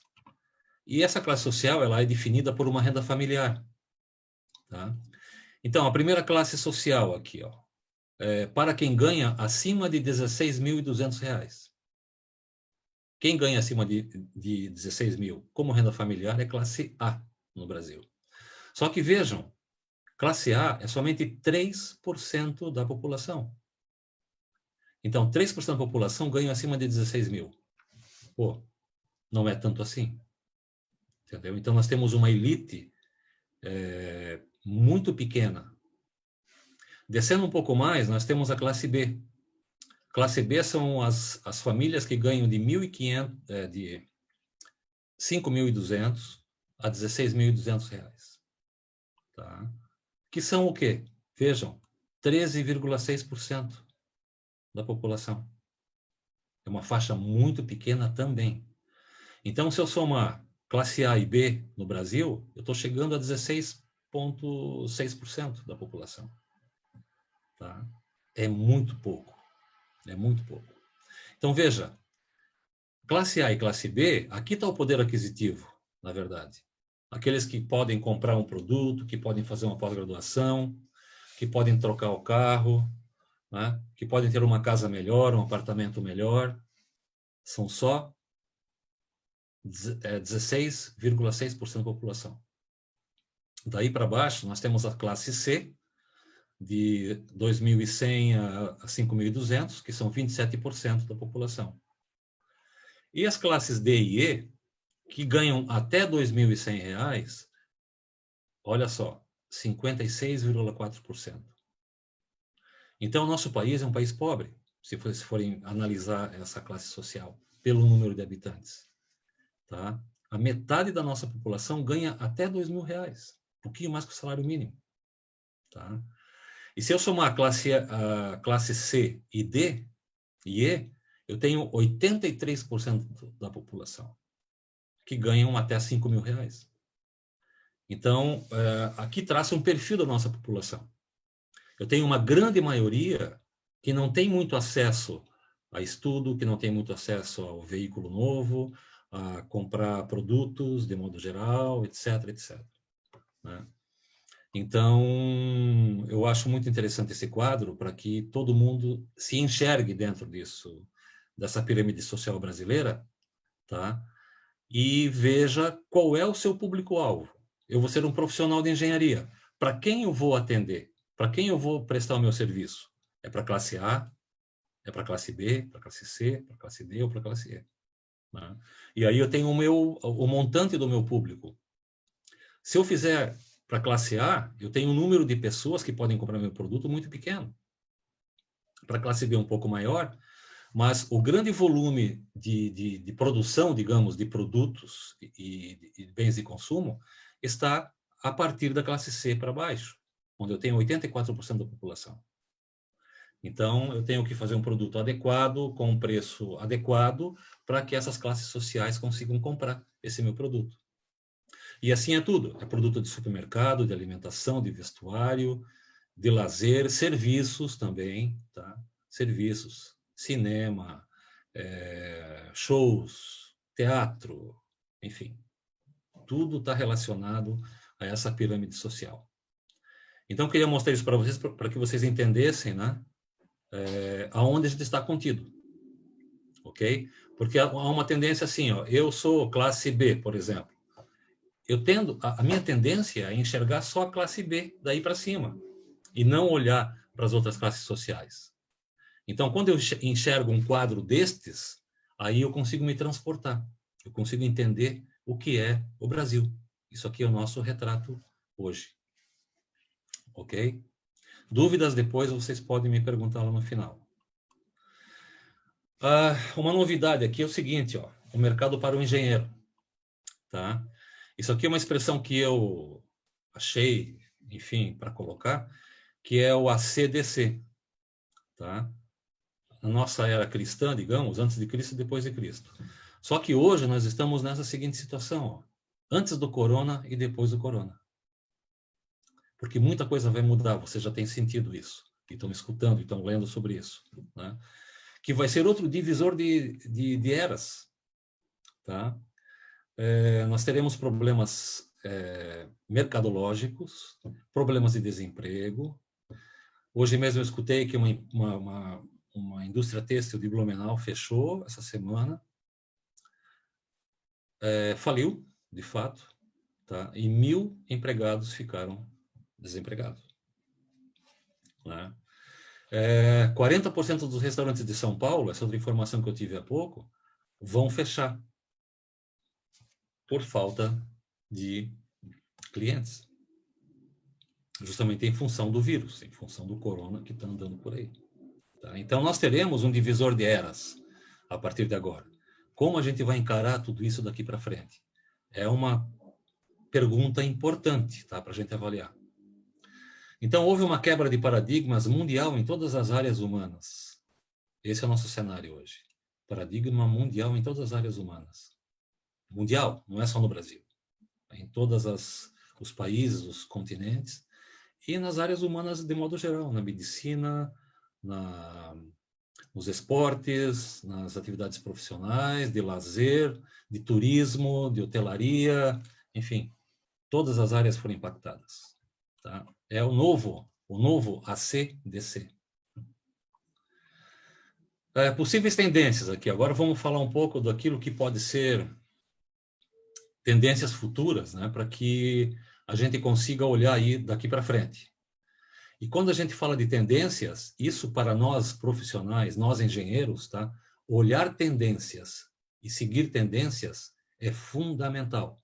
E essa classe social, ela é definida por uma renda familiar. Tá? Então, a primeira classe social aqui, ó, para quem ganha acima de R$16.200. Quem ganha acima de 16 mil como renda familiar é classe A no Brasil. Só que vejam, classe A é somente 3% da população. Então, 3% da população ganha acima de 16 mil. Pô, não é tanto assim. Entendeu? Então, nós temos uma elite muito pequena. Descendo um pouco mais, nós temos a classe B. Classe B são as famílias que ganham de 1.500, de 5.200 a R$16.200. Tá? Que são o quê? Vejam, 13,6% da população. É uma faixa muito pequena também. Então, se eu somar classe A e B no Brasil, eu estou chegando a 16,6% da população. Tá? É muito pouco. É muito pouco. Então, veja, classe A e classe B, aqui está o poder aquisitivo, na verdade. Aqueles que podem comprar um produto, que podem fazer uma pós-graduação, que podem trocar o carro, né? Que podem ter uma casa melhor, um apartamento melhor, são só 16,6% da população. Daí para baixo, nós temos a classe C, de 2.100 a 5.200, que são 27% da população. E as classes D e E, que ganham até R$2.100, olha só, 56,4%. Então, o nosso país é um país pobre, se forem analisar essa classe social, pelo número de habitantes. Tá? A metade da nossa população ganha até R$2.000, um pouquinho mais que o salário mínimo. Tá? E se eu somar a classe C e D e E, eu tenho 83% da população que ganham até R$5.000. Então, aqui traça um perfil da nossa população. Eu tenho uma grande maioria que não tem muito acesso a estudo, que não tem muito acesso ao veículo novo, a comprar produtos de modo geral, etc, etc. Né? Então, eu acho muito interessante esse quadro para que todo mundo se enxergue dentro disso, dessa pirâmide social brasileira, tá? E veja qual é o seu público-alvo. Eu vou ser um profissional de engenharia. Para quem eu vou atender? Para quem eu vou prestar o meu serviço? É para a classe A? É para a classe B? Para a classe C? Para a classe D ou para a classe E? Né? E aí eu tenho o montante do meu público. Se eu fizer para a classe A, eu tenho um número de pessoas que podem comprar meu produto muito pequeno. Para a classe B um pouco maior, mas o grande volume de produção, digamos, de produtos e bens de consumo está a partir da classe C para baixo, onde eu tenho 84% da população. Então, eu tenho que fazer um produto adequado, com um preço adequado, para que essas classes sociais consigam comprar esse meu produto. E assim é tudo. É produto de supermercado, de alimentação, de vestuário, de lazer, serviços também, tá? Serviços, cinema, shows, teatro, enfim. Tudo está relacionado a essa pirâmide social. Então, eu queria mostrar isso para vocês, para que vocês entendessem, né? Aonde a gente está contido. Ok? Porque há uma tendência assim, ó, eu sou classe B, por exemplo. A minha tendência é enxergar só a classe B, daí para cima, e não olhar para as outras classes sociais. Então, quando eu enxergo um quadro destes, aí eu consigo me transportar, eu consigo entender o que é o Brasil. Isso aqui é o nosso retrato hoje. Ok? Dúvidas depois vocês podem me perguntar lá no final. Uma novidade aqui é o seguinte, ó, o mercado para o engenheiro. Tá? Isso aqui é uma expressão que eu achei, enfim, para colocar, que é o ACDC. Tá? Na nossa era cristã, digamos, antes de Cristo e depois de Cristo. Só que hoje nós estamos nessa seguinte situação, ó, antes do corona e depois do corona. Porque muita coisa vai mudar, você já tem sentido isso. E estão escutando, e estão lendo sobre isso. Né? Que vai ser outro divisor de eras. Tá? Nós teremos problemas mercadológicos, problemas de desemprego. Hoje mesmo eu escutei que uma indústria têxtil de Blumenau fechou essa semana. Faliu, de fato. Tá? E 1.000 empregados ficaram desempregados. Né? 40% dos restaurantes de São Paulo, essa outra informação que eu tive há pouco, vão fechar por falta de clientes. Justamente em função do vírus, em função do corona que está andando por aí. Tá? Então, nós teremos um divisor de eras a partir de agora. Como a gente vai encarar tudo isso daqui para frente? É uma pergunta importante, tá, para a gente avaliar. Então, houve uma quebra de paradigmas mundial em todas as áreas humanas. Esse é o nosso cenário hoje. Paradigma mundial em todas as áreas humanas. Mundial, não é só no Brasil. É em todos os países, os continentes, e nas áreas humanas de modo geral, na medicina, nos esportes, nas atividades profissionais, de lazer, de turismo, de hotelaria, enfim, todas as áreas foram impactadas. Tá? É o novo ACDC. Possíveis tendências aqui. Agora vamos falar um pouco daquilo que pode ser tendências futuras, né, para que a gente consiga olhar aí daqui para frente. E quando a gente fala de tendências, isso para nós profissionais, nós engenheiros, tá? Olhar tendências e seguir tendências é fundamental.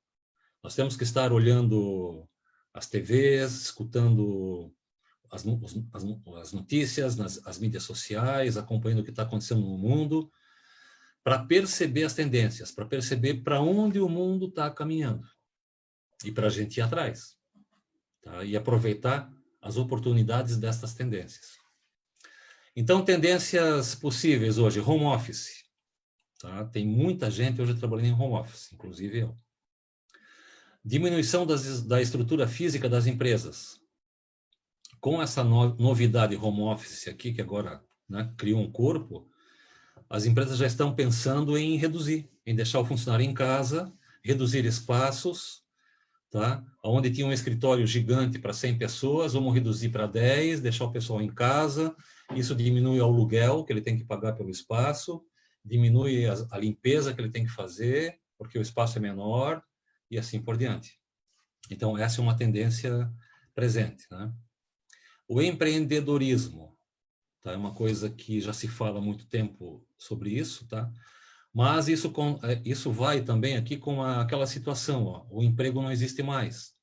Nós temos que estar olhando as TVs, escutando as notícias, as mídias sociais, acompanhando o que está acontecendo no mundo, para perceber as tendências, para perceber para onde o mundo está caminhando e para a gente ir atrás, tá? E aproveitar as oportunidades destas tendências. Então, tendências possíveis hoje, home office. Tá? Tem muita gente hoje trabalhando em home office, inclusive eu. Diminuição da estrutura física das empresas. Com essa novidade home office aqui, que agora, né, criou um corpo, as empresas já estão pensando em reduzir, em deixar o funcionário em casa, reduzir espaços, tá? Onde tinha um escritório gigante para 100 pessoas, vamos reduzir para 10, deixar o pessoal em casa. Isso diminui o aluguel que ele tem que pagar pelo espaço, diminui a limpeza que ele tem que fazer, porque o espaço é menor, e assim por diante. Então, essa é uma tendência presente, né? O empreendedorismo, tá? É uma coisa que já se fala há muito tempo sobre isso, tá? Mas isso vai também aqui com aquela situação, ó, o emprego não existe mais.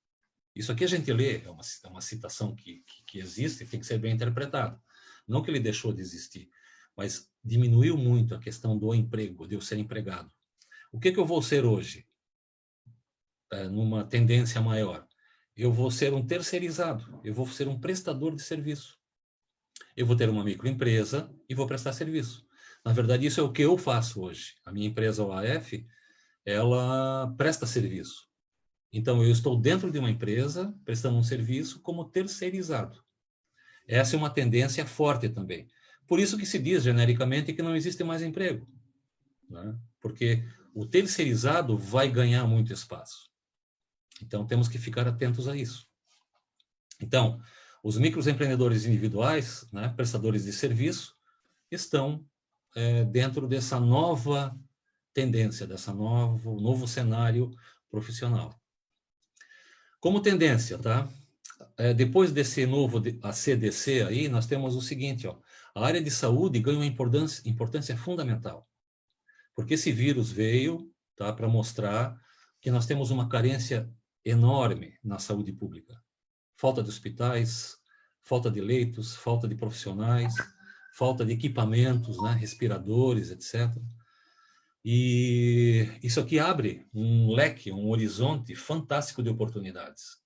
Isso aqui a gente lê, é uma citação que existe e tem que ser bem interpretada. Não que ele deixou de existir, mas diminuiu muito a questão do emprego, de eu ser empregado. O que eu vou ser hoje? Numa tendência maior. Eu vou ser um terceirizado, eu vou ser um prestador de serviço. Eu vou ter uma microempresa e vou prestar serviço. Na verdade, isso é o que eu faço hoje. A minha empresa OAF, ela presta serviço. Então, eu estou dentro de uma empresa, prestando um serviço como terceirizado. Essa é uma tendência forte também. Por isso que se diz genericamente que não existe mais emprego, né? Porque o terceirizado vai ganhar muito espaço. Então, temos que ficar atentos a isso. Então, os microempreendedores individuais, né, prestadores de serviço, estão dentro dessa nova tendência, novo cenário profissional. Como tendência, tá? Depois desse novo ACDC aí, nós temos o seguinte, ó, a área de saúde ganha uma importância fundamental, porque esse vírus veio, tá, para mostrar que nós temos uma carência enorme na saúde pública. Falta de hospitais, falta de leitos, falta de profissionais, falta de equipamentos, né, respiradores, etc. E isso aqui abre um leque, um horizonte fantástico de oportunidades.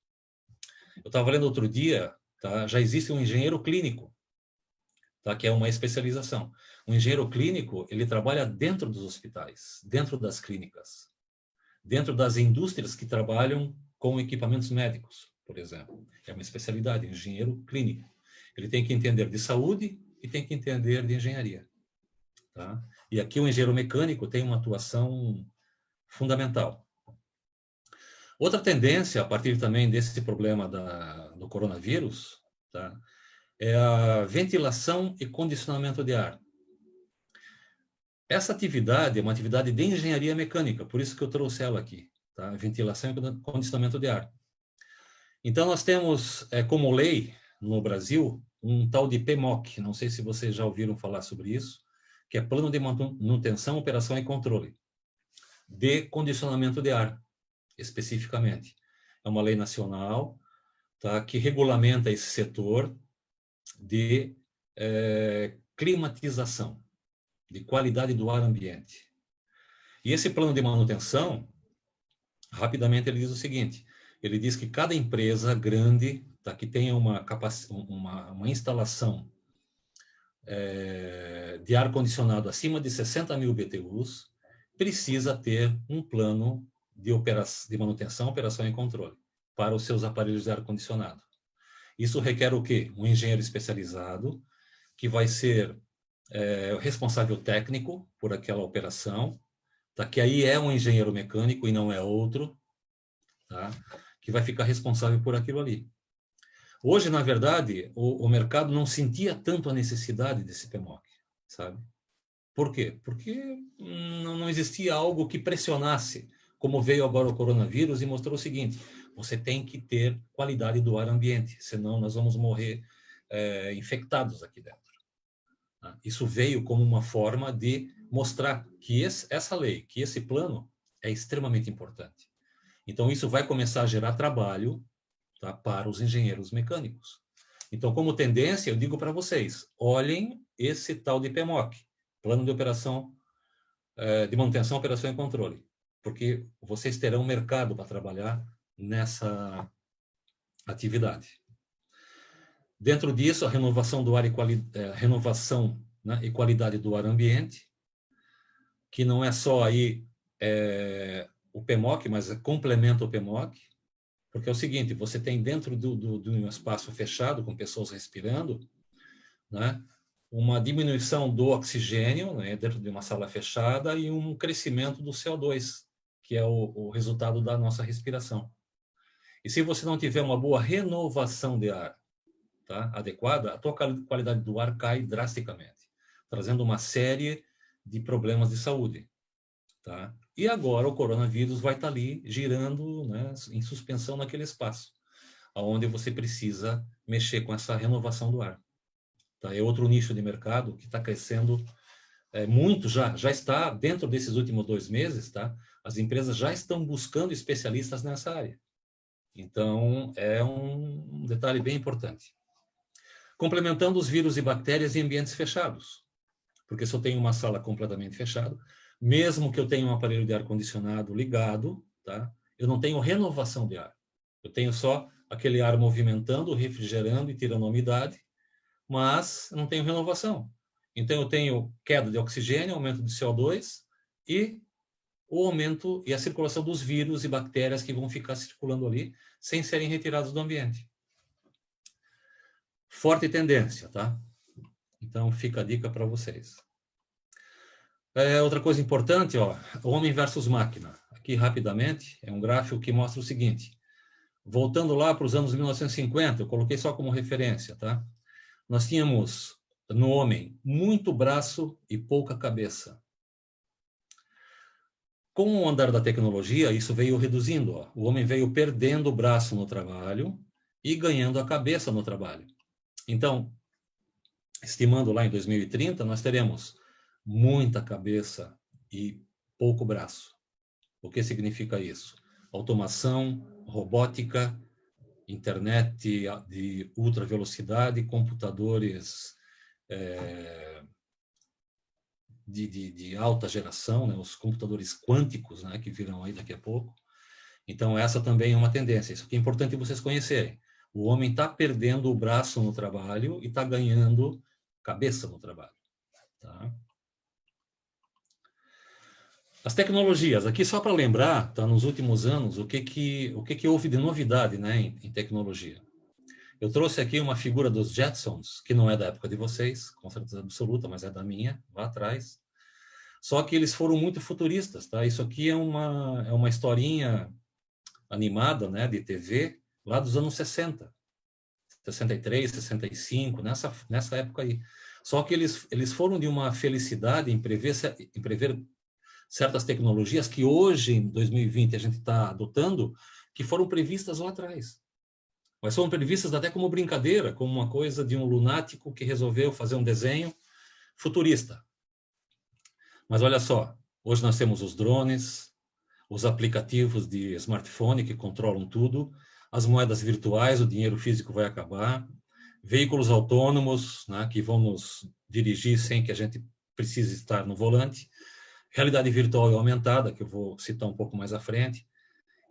Eu estava lendo outro dia, tá, já existe um engenheiro clínico, tá, que é uma especialização. O engenheiro clínico, ele trabalha dentro dos hospitais, dentro das clínicas, dentro das indústrias que trabalham com equipamentos médicos, por exemplo. É uma especialidade, engenheiro clínico. Ele tem que entender de saúde e tem que entender de engenharia. Tá? E aqui o engenheiro mecânico tem uma atuação fundamental. Outra tendência, a partir também desse problema do coronavírus, tá, é a ventilação e condicionamento de ar. Essa atividade é uma atividade de engenharia mecânica, por isso que eu trouxe ela aqui, tá? Ventilação e condicionamento de ar. Então, nós temos como lei no Brasil um tal de PMOC, não sei se vocês já ouviram falar sobre isso, que é Plano de Manutenção, Operação e Controle de Condicionamento de Ar, especificamente. É uma lei nacional, tá, que regulamenta esse setor de climatização, de qualidade do ar ambiente. E esse plano de manutenção, rapidamente ele diz o seguinte, ele diz que cada empresa grande, tá, que tenha uma instalação de ar-condicionado acima de 60 mil BTUs, precisa ter um plano de manutenção, operação e controle para os seus aparelhos de ar-condicionado. Isso requer o quê? Um engenheiro especializado, que vai ser o responsável técnico por aquela operação, tá? Que aí é um engenheiro mecânico e não é outro, tá? Que vai ficar responsável por aquilo ali. Hoje, na verdade, o mercado não sentia tanto a necessidade desse PMOC, sabe? Por quê? Porque não existia algo que pressionasse, como veio agora o coronavírus e mostrou o seguinte, você tem que ter qualidade do ar ambiente, senão nós vamos morrer infectados aqui dentro. Isso veio como uma forma de mostrar que essa lei, que esse plano é extremamente importante. Então, isso vai começar a gerar trabalho, tá, para os engenheiros mecânicos. Então, como tendência, eu digo para vocês, olhem esse tal de PMOC, Plano de Operação, de Manutenção, Operação e Controle, porque vocês terão mercado para trabalhar nessa atividade. Dentro disso, a renovação do ar renovação, né, e qualidade do ar ambiente, que não é só aí o PMOC, mas complementa o PMOC, porque é o seguinte, você tem dentro de um espaço fechado, com pessoas respirando, né, uma diminuição do oxigênio, né, dentro de uma sala fechada e um crescimento do CO2, que é o resultado da nossa respiração. E se você não tiver uma boa renovação de ar, tá, adequada, a tua qualidade do ar cai drasticamente, trazendo uma série de problemas de saúde. Tá? E agora o coronavírus vai estar ali girando, né, em suspensão naquele espaço, onde você precisa mexer com essa renovação do ar. Tá? É outro nicho de mercado que está crescendo muito já está dentro desses últimos 2 meses, tá? As empresas já estão buscando especialistas nessa área. Então, é um detalhe bem importante. Complementando os vírus e bactérias em ambientes fechados, porque se eu tenho uma sala completamente fechada, mesmo que eu tenha um aparelho de ar-condicionado ligado, tá? Eu não tenho renovação de ar. Eu tenho só aquele ar movimentando, refrigerando e tirando a umidade, mas não tenho renovação. Então, eu tenho queda de oxigênio, aumento de CO2 e o aumento e a circulação dos vírus e bactérias que vão ficar circulando ali sem serem retirados do ambiente. Forte tendência, tá? Então, fica a dica para vocês. Outra coisa importante, ó, homem versus máquina. Aqui, rapidamente, é um gráfico que mostra o seguinte. Voltando lá para os anos 1950, eu coloquei só como referência, tá? Nós tínhamos, no homem, muito braço e pouca cabeça. Com o andar da tecnologia, isso veio reduzindo. Ó. O homem veio perdendo o braço no trabalho e ganhando a cabeça no trabalho. Então, estimando lá em 2030, nós teremos muita cabeça e pouco braço. O que significa isso? Automação, robótica, internet de ultra velocidade, computadores de alta geração, né? Os computadores quânticos, né? Que virão aí daqui a pouco. Então, essa também é uma tendência. Isso aqui é importante vocês conhecerem. O homem está perdendo o braço no trabalho e está ganhando cabeça no trabalho. Tá? As tecnologias, aqui só para lembrar, tá, nos últimos anos, o que houve de novidade, né, em tecnologia. Eu trouxe aqui uma figura dos Jetsons, que não é da época de vocês, com certeza absoluta, mas é da minha, lá atrás. Só que eles foram muito futuristas, tá? Isso aqui é uma historinha animada, né, de TV, lá dos anos 60. 63, 65, nessa época aí. Só que eles foram de uma felicidade em prever certas tecnologias que hoje, em 2020, a gente está adotando, que foram previstas lá atrás. Mas foram previstas até como brincadeira, como uma coisa de um lunático que resolveu fazer um desenho futurista. Mas olha só, hoje nós temos os drones, os aplicativos de smartphone que controlam tudo, as moedas virtuais, o dinheiro físico vai acabar, veículos autônomos, né, que vão nos dirigir sem que a gente precise estar no volante, realidade virtual e aumentada, que eu vou citar um pouco mais à frente,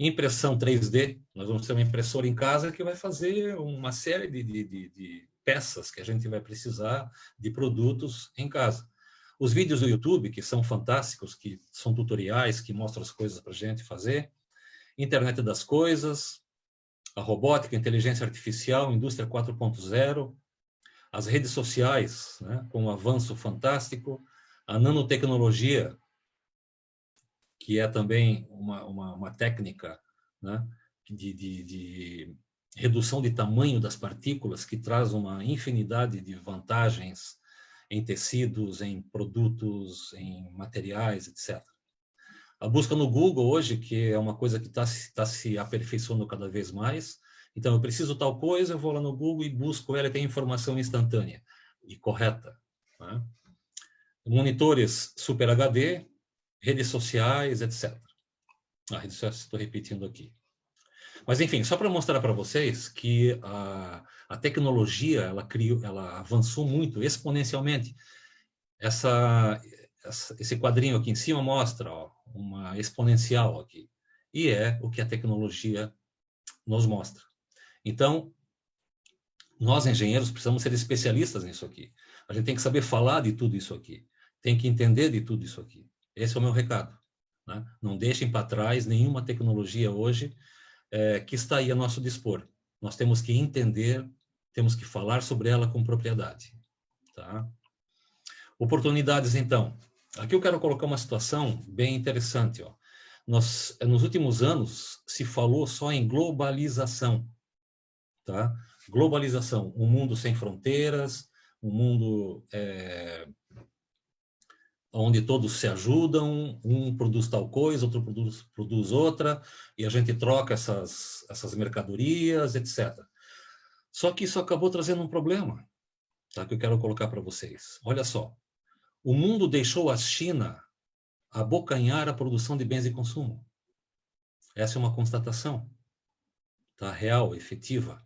impressão 3D, nós vamos ter uma impressora em casa que vai fazer uma série de peças que a gente vai precisar de produtos em casa. Os vídeos do YouTube, que são fantásticos, que são tutoriais, que mostram as coisas para a gente fazer, internet das coisas, a robótica, a inteligência artificial, indústria 4.0, as redes sociais, né, com um avanço fantástico, a nanotecnologia, que é também uma técnica, né, de redução de tamanho das partículas, que traz uma infinidade de vantagens em tecidos, em produtos, em materiais, etc. A busca no Google hoje, que é uma coisa que está se aperfeiçoando cada vez mais. Então, eu preciso tal coisa, eu vou lá no Google e busco ela e tem informação instantânea e correta. Né? Monitores Super HD, redes sociais, etc. Redes sociais estou repetindo aqui. Mas, enfim, só para mostrar para vocês que a tecnologia ela avançou muito, exponencialmente. Esse quadrinho aqui em cima mostra uma exponencial aqui. E é o que a tecnologia nos mostra. Então, nós engenheiros precisamos ser especialistas nisso aqui. A gente tem que saber falar de tudo isso aqui. Tem que entender de tudo isso aqui. Esse é o meu recado. Né? Não deixem para trás nenhuma tecnologia hoje que está aí a nosso dispor. Nós temos que entender, temos que falar sobre ela com propriedade. Tá? Oportunidades, então. Aqui eu quero colocar uma situação bem interessante. Ó. Nos últimos anos, se falou só em globalização. Tá? Globalização, um mundo sem fronteiras, um mundo onde todos se ajudam, um produz tal coisa, outro produz outra, e a gente troca essas mercadorias, etc. Só que isso acabou trazendo um problema, tá? Que eu quero colocar para vocês. Olha só, o mundo deixou a China abocanhar a produção de bens de consumo. Essa é uma constatação, tá? Real, efetiva.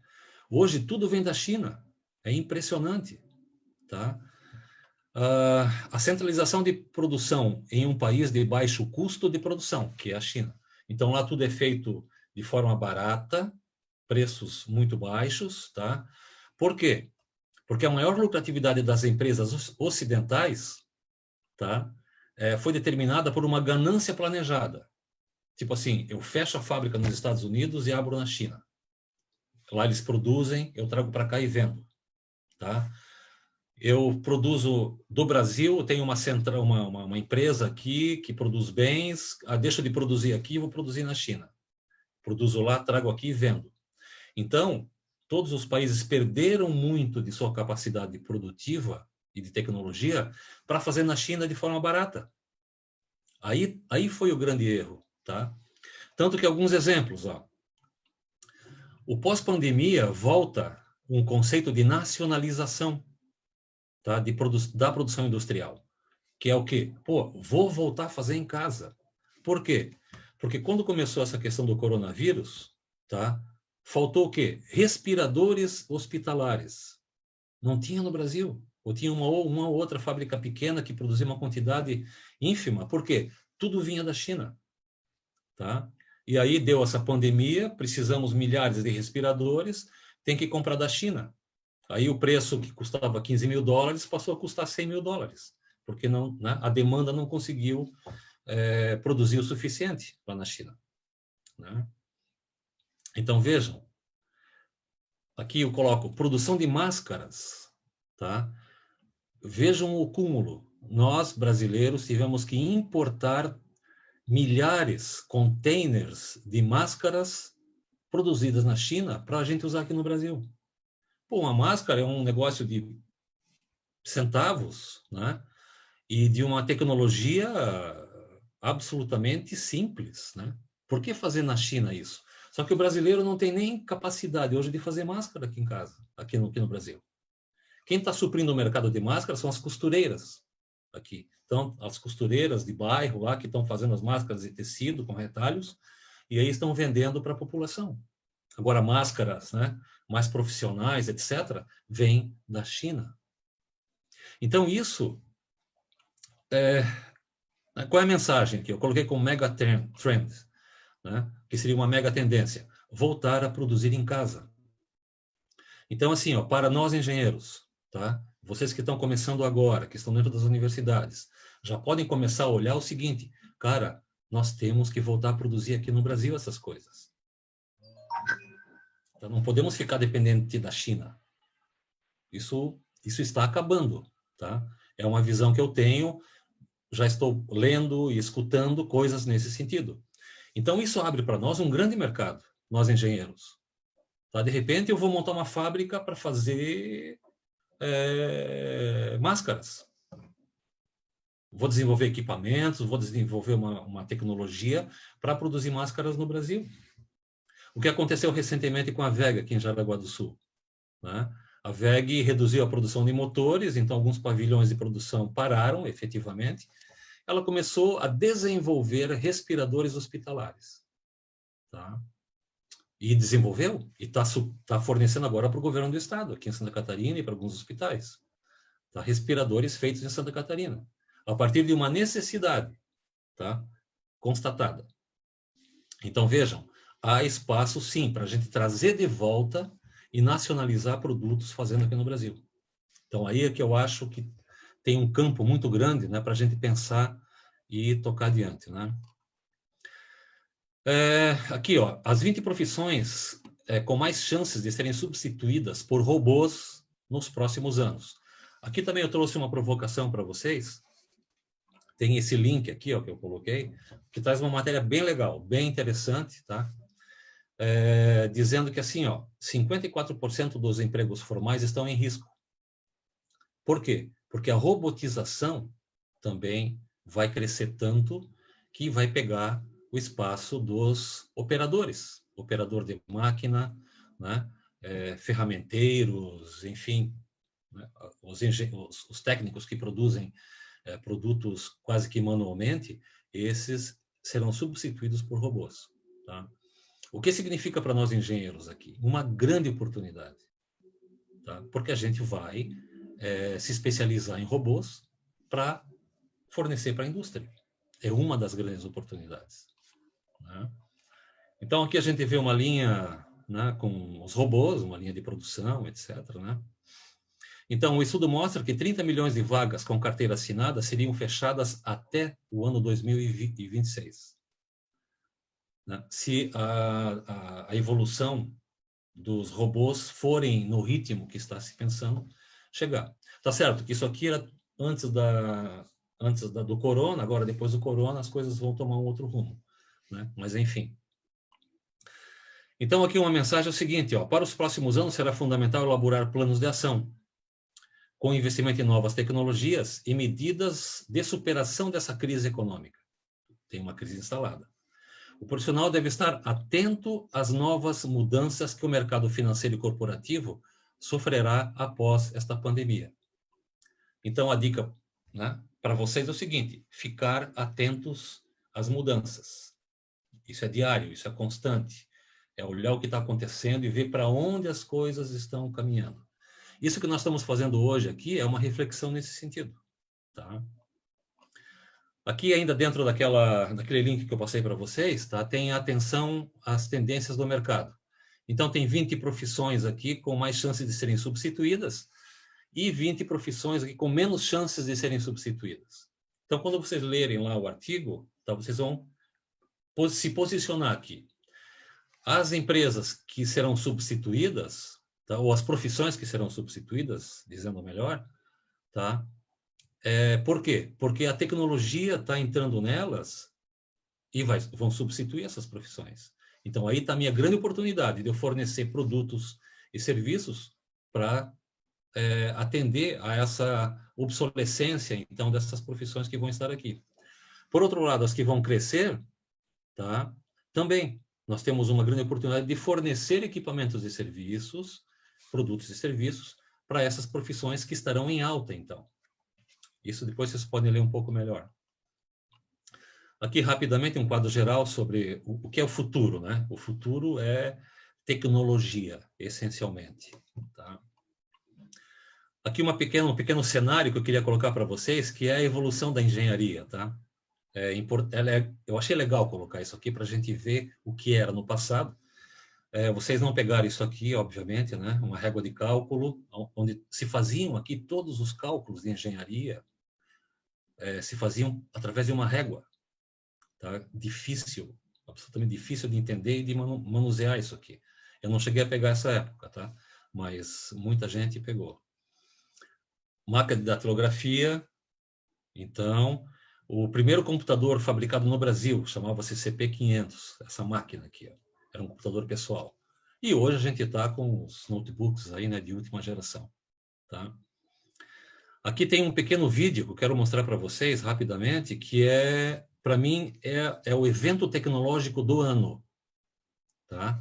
Hoje tudo vem da China, é impressionante, tá? A centralização de produção em um país de baixo custo de produção, que é a China. Então, lá tudo é feito de forma barata, preços muito baixos, tá? Por quê? Porque a maior lucratividade das empresas ocidentais, tá, foi determinada por uma ganância planejada. Tipo assim, eu fecho a fábrica nos Estados Unidos e abro na China. Lá eles produzem, eu trago para cá e vendo. Tá? Eu produzo do Brasil, tenho uma empresa aqui que produz bens, deixo de produzir aqui e vou produzir na China. Produzo lá, trago aqui e vendo. Então, todos os países perderam muito de sua capacidade produtiva e de tecnologia para fazer na China de forma barata. Aí foi o grande erro. Tá? Tanto que alguns exemplos. Ó. O pós-pandemia volta um conceito de nacionalização, tá? Da produção industrial, que é o quê? Pô, vou voltar a fazer em casa. Por quê? Porque quando começou essa questão do coronavírus, tá? Faltou o quê? Respiradores hospitalares. Não tinha no Brasil. Ou tinha uma ou outra fábrica pequena que produzia uma quantidade ínfima. Por quê? Tudo vinha da China. Tá? E aí deu essa pandemia, precisamos milhares de respiradores, tem que comprar da China. Aí o preço que custava 15 mil dólares passou a custar 100 mil dólares, porque não, né, a demanda não conseguiu produzir o suficiente lá na China. Né? Então, vejam, aqui eu coloco produção de máscaras. Tá? Vejam o cúmulo. Nós, brasileiros, tivemos que importar milhares de containers de máscaras produzidas na China para a gente usar aqui no Brasil. Pô, uma máscara é um negócio de centavos, né? E de uma tecnologia absolutamente simples, né? Por que fazer na China isso? Só que o brasileiro não tem nem capacidade hoje de fazer máscara aqui em casa, aqui no Brasil. Quem está suprindo o mercado de máscara são as costureiras aqui. Então, as costureiras de bairro lá que estão fazendo as máscaras de tecido com retalhos e aí estão vendendo para a população. Agora, máscaras, né, mais profissionais, etc., vêm da China. Então, isso... qual é a mensagem aqui? Eu coloquei como mega trend, né, que seria uma mega tendência. Voltar a produzir em casa. Então, assim, ó, para nós engenheiros, tá? Vocês que estão começando agora, que estão dentro das universidades, já podem começar a olhar o seguinte, cara, nós temos que voltar a produzir aqui no Brasil essas coisas. Então, não podemos ficar dependente da China. Isso está acabando, tá? É uma visão que eu tenho, já estou lendo e escutando coisas nesse sentido. Então, isso abre para nós um grande mercado, nós engenheiros. Tá? De repente, eu vou montar uma fábrica para fazer máscaras. Vou desenvolver equipamentos, vou desenvolver uma tecnologia para produzir máscaras no Brasil. O que aconteceu recentemente com a WEG aqui em Jaraguá do Sul. Né? A WEG reduziu a produção de motores, então alguns pavilhões de produção pararam, efetivamente. Ela começou a desenvolver respiradores hospitalares. Tá? E desenvolveu, e está fornecendo agora para o governo do estado, aqui em Santa Catarina e para alguns hospitais. Tá? Respiradores feitos em Santa Catarina, a partir de uma necessidade, tá? Constatada. Então, vejam, há espaço, sim, para a gente trazer de volta e nacionalizar produtos fazendo aqui no Brasil. Então, aí é que eu acho que tem um campo muito grande, né, para a gente pensar e tocar adiante. Né? Aqui, ó, as 20 profissões com mais chances de serem substituídas por robôs nos próximos anos. Aqui também eu trouxe uma provocação para vocês. Tem esse link aqui, ó, que eu coloquei, que traz uma matéria bem legal, bem interessante, tá? Dizendo que assim, ó, 54% dos empregos formais estão em risco. Por quê? Porque a robotização também vai crescer tanto que vai pegar o espaço dos operadores, operador de máquina, né? Ferramenteiros, enfim, né? Os técnicos que produzem produtos quase que manualmente, esses serão substituídos por robôs. Tá? O que significa para nós engenheiros aqui? Uma grande oportunidade. Tá? Porque a gente vai se especializar em robôs para fornecer para a indústria. É uma das grandes oportunidades. Né? Então, aqui a gente vê uma linha, né, com os robôs, uma linha de produção, etc. Né? Então, o estudo mostra que 30 milhões de vagas com carteira assinada seriam fechadas até o ano 2026. Né? Se a evolução dos robôs forem no ritmo que está se pensando chegar. Tá certo que isso aqui era antes do corona, agora depois do corona as coisas vão tomar um outro rumo, né? Mas enfim. Então aqui uma mensagem é o seguinte, ó, para os próximos anos será fundamental elaborar planos de ação com investimento em novas tecnologias e medidas de superação dessa crise econômica. Tem uma crise instalada. O profissional deve estar atento às novas mudanças que o mercado financeiro e corporativo sofrerá após esta pandemia. Então, a dica, né, para vocês é o seguinte, ficar atentos às mudanças. Isso é diário, isso é constante. É olhar o que está acontecendo e ver para onde as coisas estão caminhando. Isso que nós estamos fazendo hoje aqui é uma reflexão nesse sentido. Tá? Aqui ainda dentro daquele link que eu passei para vocês, tá? Tem atenção às tendências do mercado. Então tem 20 profissões aqui com mais chances de serem substituídas e 20 profissões aqui com menos chances de serem substituídas. Então quando vocês lerem lá o artigo, tá? Vocês vão se posicionar aqui. As empresas que serão substituídas, tá? Ou as profissões que serão substituídas, dizendo melhor, tá? Por quê? Porque a tecnologia está entrando nelas e vão substituir essas profissões. Então, aí está a minha grande oportunidade de eu fornecer produtos e serviços para atender a essa obsolescência, então, dessas profissões que vão estar aqui. Por outro lado, as que vão crescer, tá? Também nós temos uma grande oportunidade de fornecer equipamentos e serviços, produtos e serviços, para essas profissões que estarão em alta, então. Isso depois vocês podem ler um pouco melhor. Aqui, rapidamente, um quadro geral sobre o que é o futuro, né? O futuro é tecnologia, essencialmente. Tá? Aqui um pequeno cenário que eu queria colocar para vocês, que é a evolução da engenharia. Tá? Eu achei legal colocar isso aqui para a gente ver o que era no passado. Vocês não pegaram isso aqui, obviamente, né? Uma régua de cálculo, onde se faziam aqui todos os cálculos de engenharia, se faziam através de uma régua, tá? Difícil, absolutamente difícil de entender e de manusear isso aqui. Eu não cheguei a pegar essa época, tá? Mas muita gente pegou. Máquina de datilografia, então, o primeiro computador fabricado no Brasil chamava-se CP500, essa máquina aqui, ó. Era um computador pessoal. E hoje a gente está com os notebooks aí, né, de última geração, tá? Aqui tem um pequeno vídeo que eu quero mostrar para vocês rapidamente, que para mim, é o evento tecnológico do ano. Tá?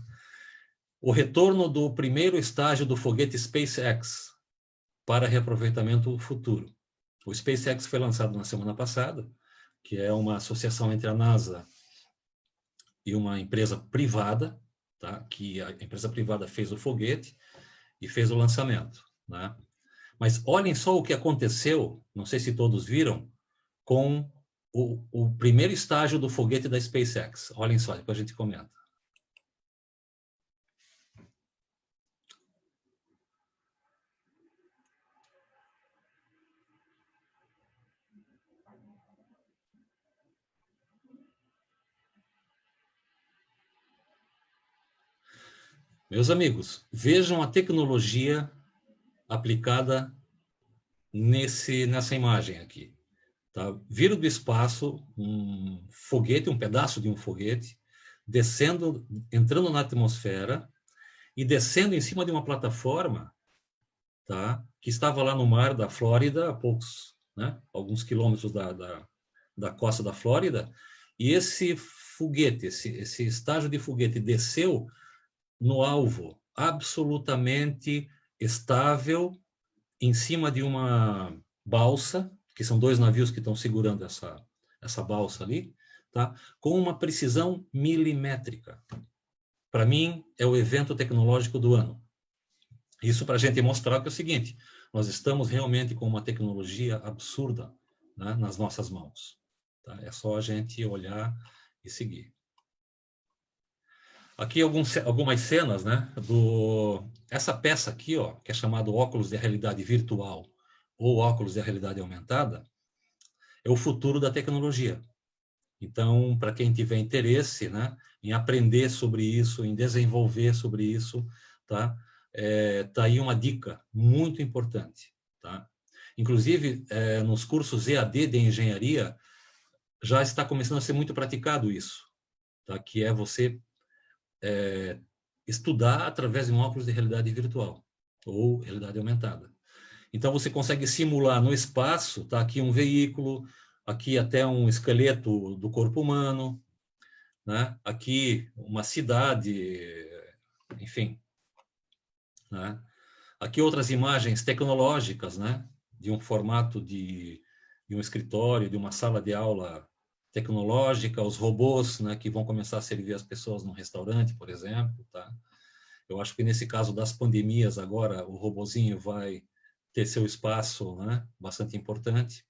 O retorno do primeiro estágio do foguete SpaceX para reaproveitamento futuro. O SpaceX foi lançado na semana passada, que é uma associação entre a NASA e uma empresa privada, tá? Que a empresa privada fez o foguete e fez o lançamento. Né? Mas olhem só o que aconteceu, não sei se todos viram, com o primeiro estágio do foguete da SpaceX. Olhem só, depois a gente comenta. Meus amigos, vejam a tecnologia aplicada nessa imagem aqui. Tá? Viram do espaço um foguete, um pedaço de um foguete, descendo, entrando na atmosfera e descendo em cima de uma plataforma, tá? Que estava lá no mar da Flórida, a poucos, né? Alguns quilômetros da costa da Flórida, e esse foguete, esse estágio de foguete desceu no alvo, absolutamente estável, em cima de uma balsa, que são 2 navios que estão segurando essa balsa ali, tá? Com uma precisão milimétrica. Para mim, é o evento tecnológico do ano. Isso para a gente mostrar que é o seguinte, nós estamos realmente com uma tecnologia absurda, né, nas nossas mãos. Tá? É só a gente olhar e seguir. Aqui algumas cenas, né? Essa peça aqui, ó, que é chamado óculos de realidade virtual ou óculos de realidade aumentada, é o futuro da tecnologia. Então, para quem tiver interesse, né, em aprender sobre isso, em desenvolver sobre isso, tá? Tá aí uma dica muito importante, tá? Inclusive, nos cursos EAD de engenharia, já está começando a ser muito praticado isso, tá? Que é você estudar através de um óculos de realidade virtual ou realidade aumentada. Então, você consegue simular no espaço, tá? Aqui um veículo, aqui até um esqueleto do corpo humano, né? Aqui uma cidade, enfim, né? Aqui outras imagens tecnológicas, né? De um formato de um escritório, de uma sala de aula tecnológica, os robôs, né? Que vão começar a servir as pessoas num restaurante, por exemplo, tá? Eu acho que nesse caso das pandemias agora, o robozinho vai ter seu espaço, né? Bastante importante.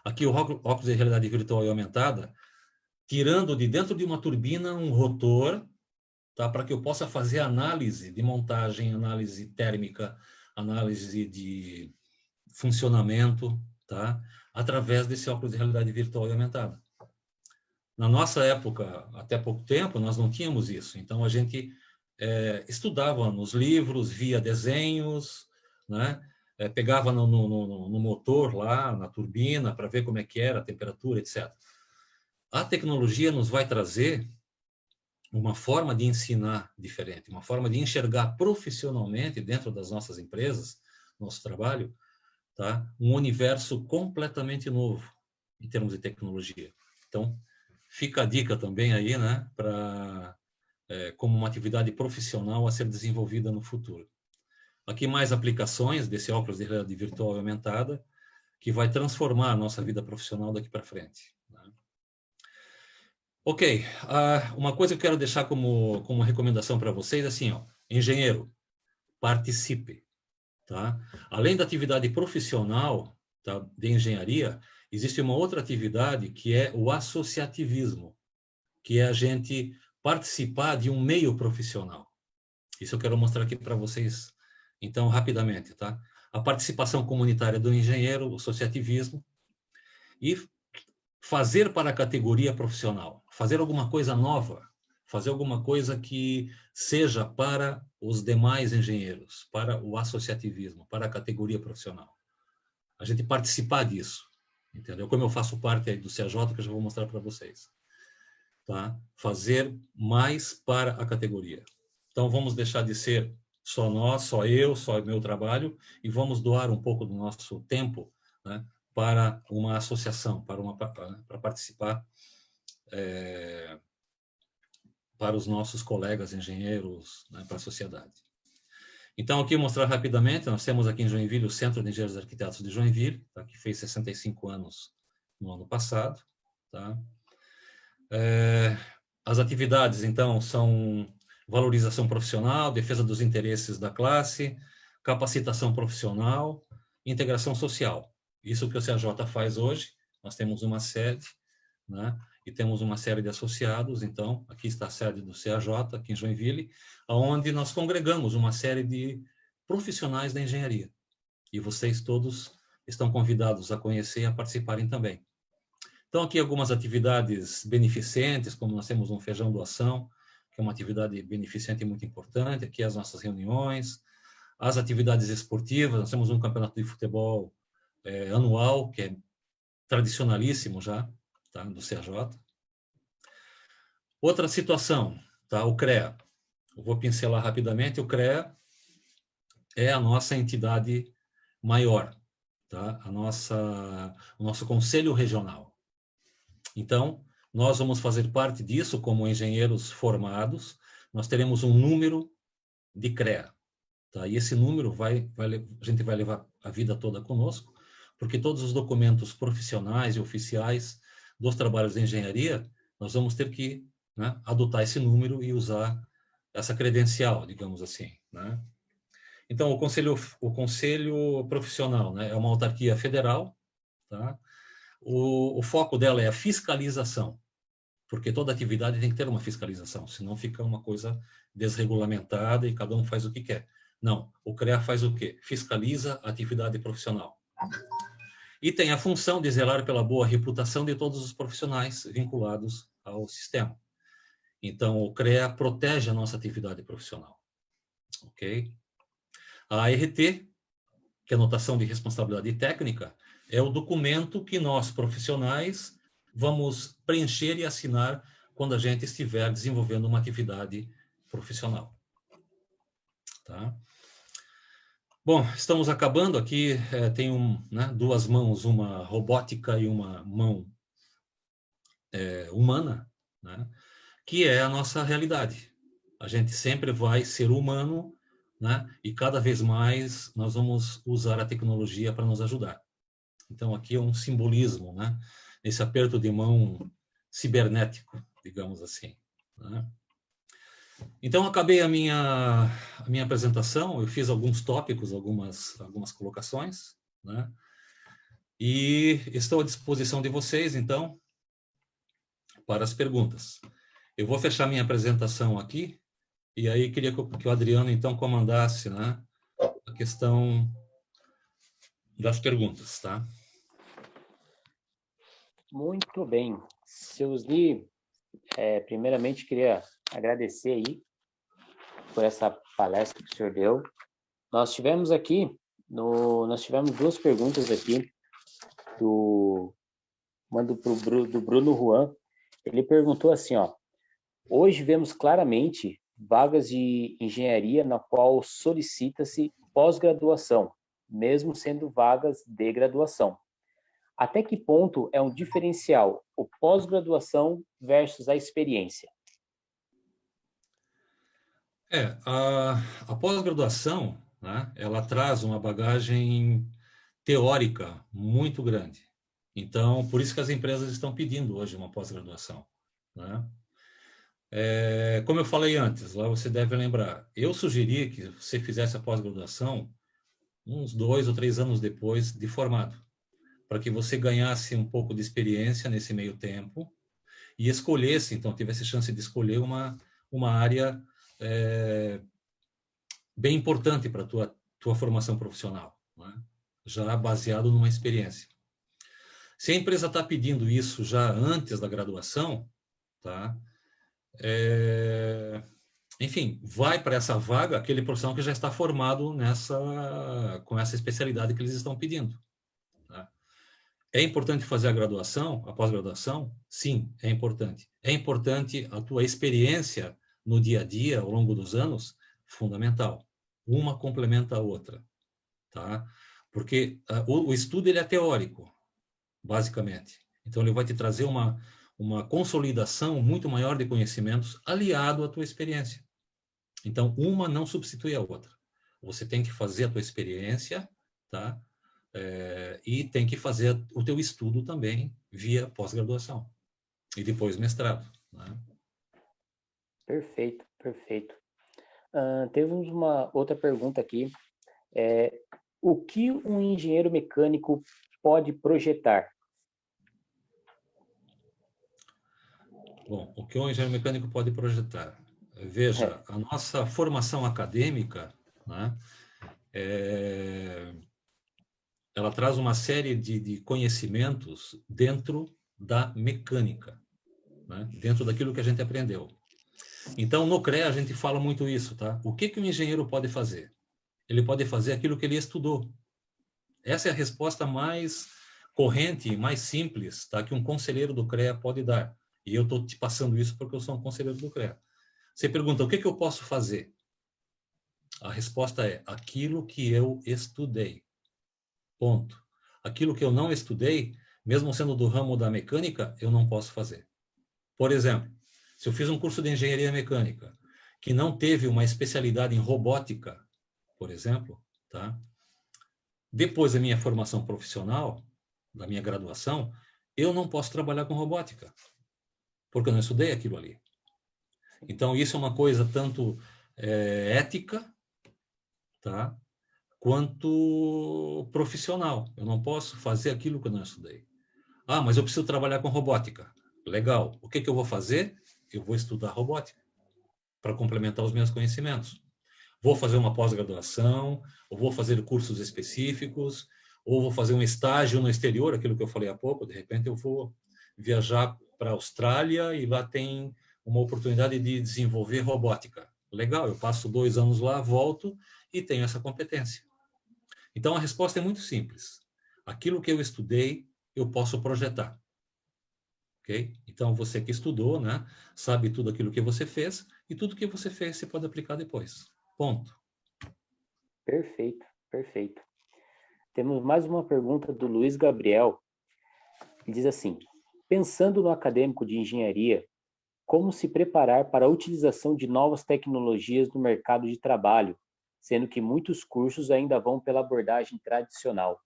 Aqui o óculos de realidade virtual e aumentada, tirando de dentro de uma turbina um rotor, tá? Para que eu possa fazer análise de montagem, análise térmica, análise de funcionamento, tá? Através desse óculos de realidade virtual e aumentada. Na nossa época, até pouco tempo, nós não tínhamos isso. Então, a gente estudava nos livros, via desenhos, né? Pegava no motor lá, na turbina, para ver como é que era a temperatura, etc. A tecnologia nos vai trazer uma forma de ensinar diferente, uma forma de enxergar profissionalmente dentro das nossas empresas, nosso trabalho, tá? Um universo completamente novo em termos de tecnologia. Então, fica a dica também aí, né, para como uma atividade profissional a ser desenvolvida no futuro. Aqui mais aplicações desse óculos de realidade virtual e aumentada, que vai transformar a nossa vida profissional daqui para frente. Né? Ok, uma coisa que eu quero deixar como recomendação para vocês, assim, ó, engenheiro, participe. Tá? Além da atividade profissional, tá, de engenharia, existe uma outra atividade que é o associativismo, que é a gente participar de um meio profissional. Isso eu quero mostrar aqui para vocês, então, rapidamente. Tá? A participação comunitária do engenheiro, o associativismo, e fazer para a categoria profissional, fazer alguma coisa nova, fazer alguma coisa que seja para os demais engenheiros, para o associativismo, para a categoria profissional. A gente participar disso, entendeu? Como eu faço parte aí do CAJ, que eu já vou mostrar para vocês. Tá? Fazer mais para a categoria. Então, vamos deixar de ser só nós, só eu, só o meu trabalho, e vamos doar um pouco do nosso tempo, né, para uma associação, para participar para os nossos colegas engenheiros, né, para a sociedade. Então, aqui mostrar rapidamente, nós temos aqui em Joinville o Centro de Engenheiros e Arquitetos de Joinville, tá, que fez 65 anos no ano passado. Tá? As atividades, então, são valorização profissional, defesa dos interesses da classe, capacitação profissional, integração social. Isso que o CAJ faz hoje. Nós temos uma sede, né? E temos uma série de associados. Então, aqui está a sede do CAJ, aqui em Joinville, onde nós congregamos uma série de profissionais da engenharia. E vocês todos estão convidados a conhecer e a participarem também. Então, aqui algumas atividades beneficentes, como nós temos um feijão doação, que é uma atividade beneficente e muito importante. Aqui as nossas reuniões, as atividades esportivas. Nós temos um campeonato de futebol anual, que é tradicionalíssimo já, tá, do CAJ. Outra situação, tá, o CREA. Eu vou pincelar rapidamente. O CREA é a nossa entidade maior, tá? O nosso conselho regional. Então, nós vamos fazer parte disso como engenheiros formados. Nós teremos um número de CREA. Tá? E esse número a gente vai levar a vida toda conosco, porque todos os documentos profissionais e oficiais dos trabalhos de engenharia, nós vamos ter que, né, adotar esse número e usar essa credencial, digamos assim. Né? Então, o conselho profissional, né, é uma autarquia federal. Tá? O foco dela é a fiscalização. porque toda atividade tem que ter uma fiscalização, senão fica uma coisa desregulamentada e cada um faz o que quer. Não, o CREA faz o quê? Fiscaliza a atividade profissional. E tem a função de zelar pela boa reputação de todos os profissionais vinculados ao sistema. Então, o CREA protege a nossa atividade profissional. Ok? A ART, que é a Anotação de Responsabilidade Técnica, é o documento que nós, profissionais, vamos preencher e assinar quando a gente estiver desenvolvendo uma atividade profissional. Tá? Bom, estamos acabando aqui. Tem duas mãos, uma robótica e uma mão humana, né? Que é a nossa realidade. A gente sempre vai ser humano, né? E cada vez mais nós vamos usar a tecnologia para nos ajudar. Então, aqui é um simbolismo, né? Esse aperto de mão cibernético, digamos assim, né? Então, acabei a minha apresentação. Eu fiz alguns tópicos, algumas colocações, né? E estou à disposição de vocês, então, para as perguntas. Eu vou fechar minha apresentação aqui, e aí queria que o Adriano, então, comandasse, né, a questão das perguntas, tá? Muito bem. Seu Osni, primeiramente queria agradecer aí por essa palestra que o senhor deu. Nós tivemos duas perguntas aqui mando do Bruno Juan. Ele perguntou assim, ó: hoje vemos claramente vagas de engenharia na qual solicita-se pós-graduação, mesmo sendo vagas de graduação. Até que ponto é um diferencial o pós-graduação versus a experiência? A pós-graduação, né, ela traz uma bagagem teórica muito grande. Então, por isso que as empresas estão pedindo hoje uma pós-graduação, né? Como eu falei antes, lá você deve lembrar, eu sugeri que você fizesse a pós-graduação uns 2 ou 3 anos depois de formado, para que você ganhasse um pouco de experiência nesse meio tempo e escolhesse, então, tivesse chance de escolher uma área bem importante para a tua formação profissional, né? Já baseado numa experiência. Se a empresa está pedindo isso já antes da graduação, tá? Enfim, vai para essa vaga aquele profissional que já está formado com essa especialidade que eles estão pedindo. Tá? É importante fazer a graduação, a pós-graduação? Sim, é importante. É importante a tua experiência no dia a dia, ao longo dos anos? Fundamental. Uma complementa a outra. Tá? Porque o estudo ele é teórico, basicamente. Então, ele vai te trazer uma consolidação muito maior de conhecimentos aliado à tua experiência. Então, uma não substitui a outra. Você tem que fazer a tua experiência, tá? E tem que fazer o teu estudo também via pós-graduação. E depois mestrado, né? Perfeito, perfeito. Temos uma outra pergunta aqui. O que um engenheiro mecânico pode projetar? Bom, o que um engenheiro mecânico pode projetar? Veja, a nossa formação acadêmica, né, ela traz uma série de conhecimentos dentro da mecânica, né, dentro daquilo que a gente aprendeu. Então, no CREA, a gente fala muito isso, tá? O que um engenheiro pode fazer? Ele pode fazer aquilo que ele estudou. Essa é a resposta mais corrente e mais simples, tá, que um conselheiro do CREA pode dar. E eu estou te passando isso porque eu sou um conselheiro do CREA. Você pergunta, o que eu posso fazer? A resposta é aquilo que eu estudei. Ponto. Aquilo que eu não estudei, mesmo sendo do ramo da mecânica, eu não posso fazer. Por exemplo, se eu fiz um curso de engenharia mecânica que não teve uma especialidade em robótica, por exemplo, tá? Depois da minha formação profissional, da minha graduação, eu não posso trabalhar com robótica, porque eu não estudei aquilo ali. Então, isso é uma coisa tanto ética, tá? Quanto profissional. Eu não posso fazer aquilo que eu não estudei. Ah, mas eu preciso trabalhar com robótica. Legal. O que que eu vou fazer? Eu vou estudar robótica para complementar os meus conhecimentos. Vou fazer uma pós-graduação, ou vou fazer cursos específicos, ou vou fazer um estágio no exterior, aquilo que eu falei há pouco. De repente eu vou viajar para a Austrália e lá tem uma oportunidade de desenvolver robótica. Legal, eu passo 2 anos lá, volto e tenho essa competência. Então a resposta é muito simples. Aquilo que eu estudei, eu posso projetar. Ok? Então você que estudou, né, sabe tudo aquilo que você fez e tudo que você fez você pode aplicar depois. Ponto. Perfeito, perfeito. Temos mais uma pergunta do Luiz Gabriel. Ele diz assim: pensando no acadêmico de engenharia, como se preparar para a utilização de novas tecnologias no mercado de trabalho, sendo que muitos cursos ainda vão pela abordagem tradicional?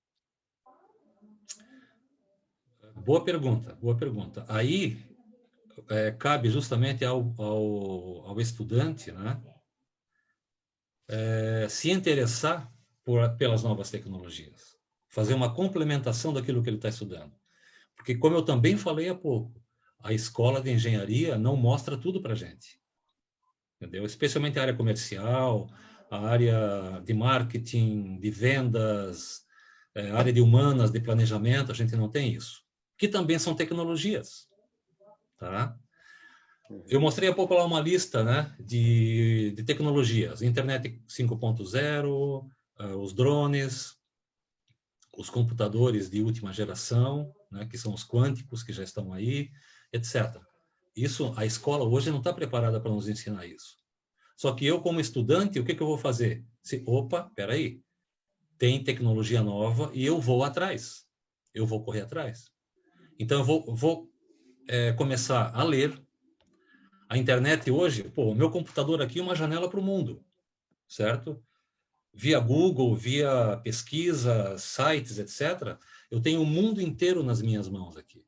Boa pergunta, boa pergunta. Aí cabe justamente ao estudante, né, se interessar pelas novas tecnologias, fazer uma complementação daquilo que ele está estudando. Porque, como eu também falei há pouco, a escola de engenharia não mostra tudo para a gente, entendeu? Especialmente a área comercial, a área de marketing, de vendas, a área de humanas, de planejamento, a gente não tem isso. Que também são tecnologias, tá? Eu mostrei há pouco lá uma lista, né, de tecnologias. Internet 5.0, os drones, os computadores de última geração, né, que são os quânticos, que já estão aí, etc. Isso, a escola hoje não está preparada para nos ensinar isso. Só que eu, como estudante, o que eu vou fazer? Opa, peraí, tem tecnologia nova e eu vou atrás. Eu vou correr atrás. Então, eu vou começar a ler. A internet hoje, pô, o meu computador aqui é uma janela para o mundo, certo? Via Google, via pesquisa, sites, etc. Eu tenho o mundo inteiro nas minhas mãos aqui.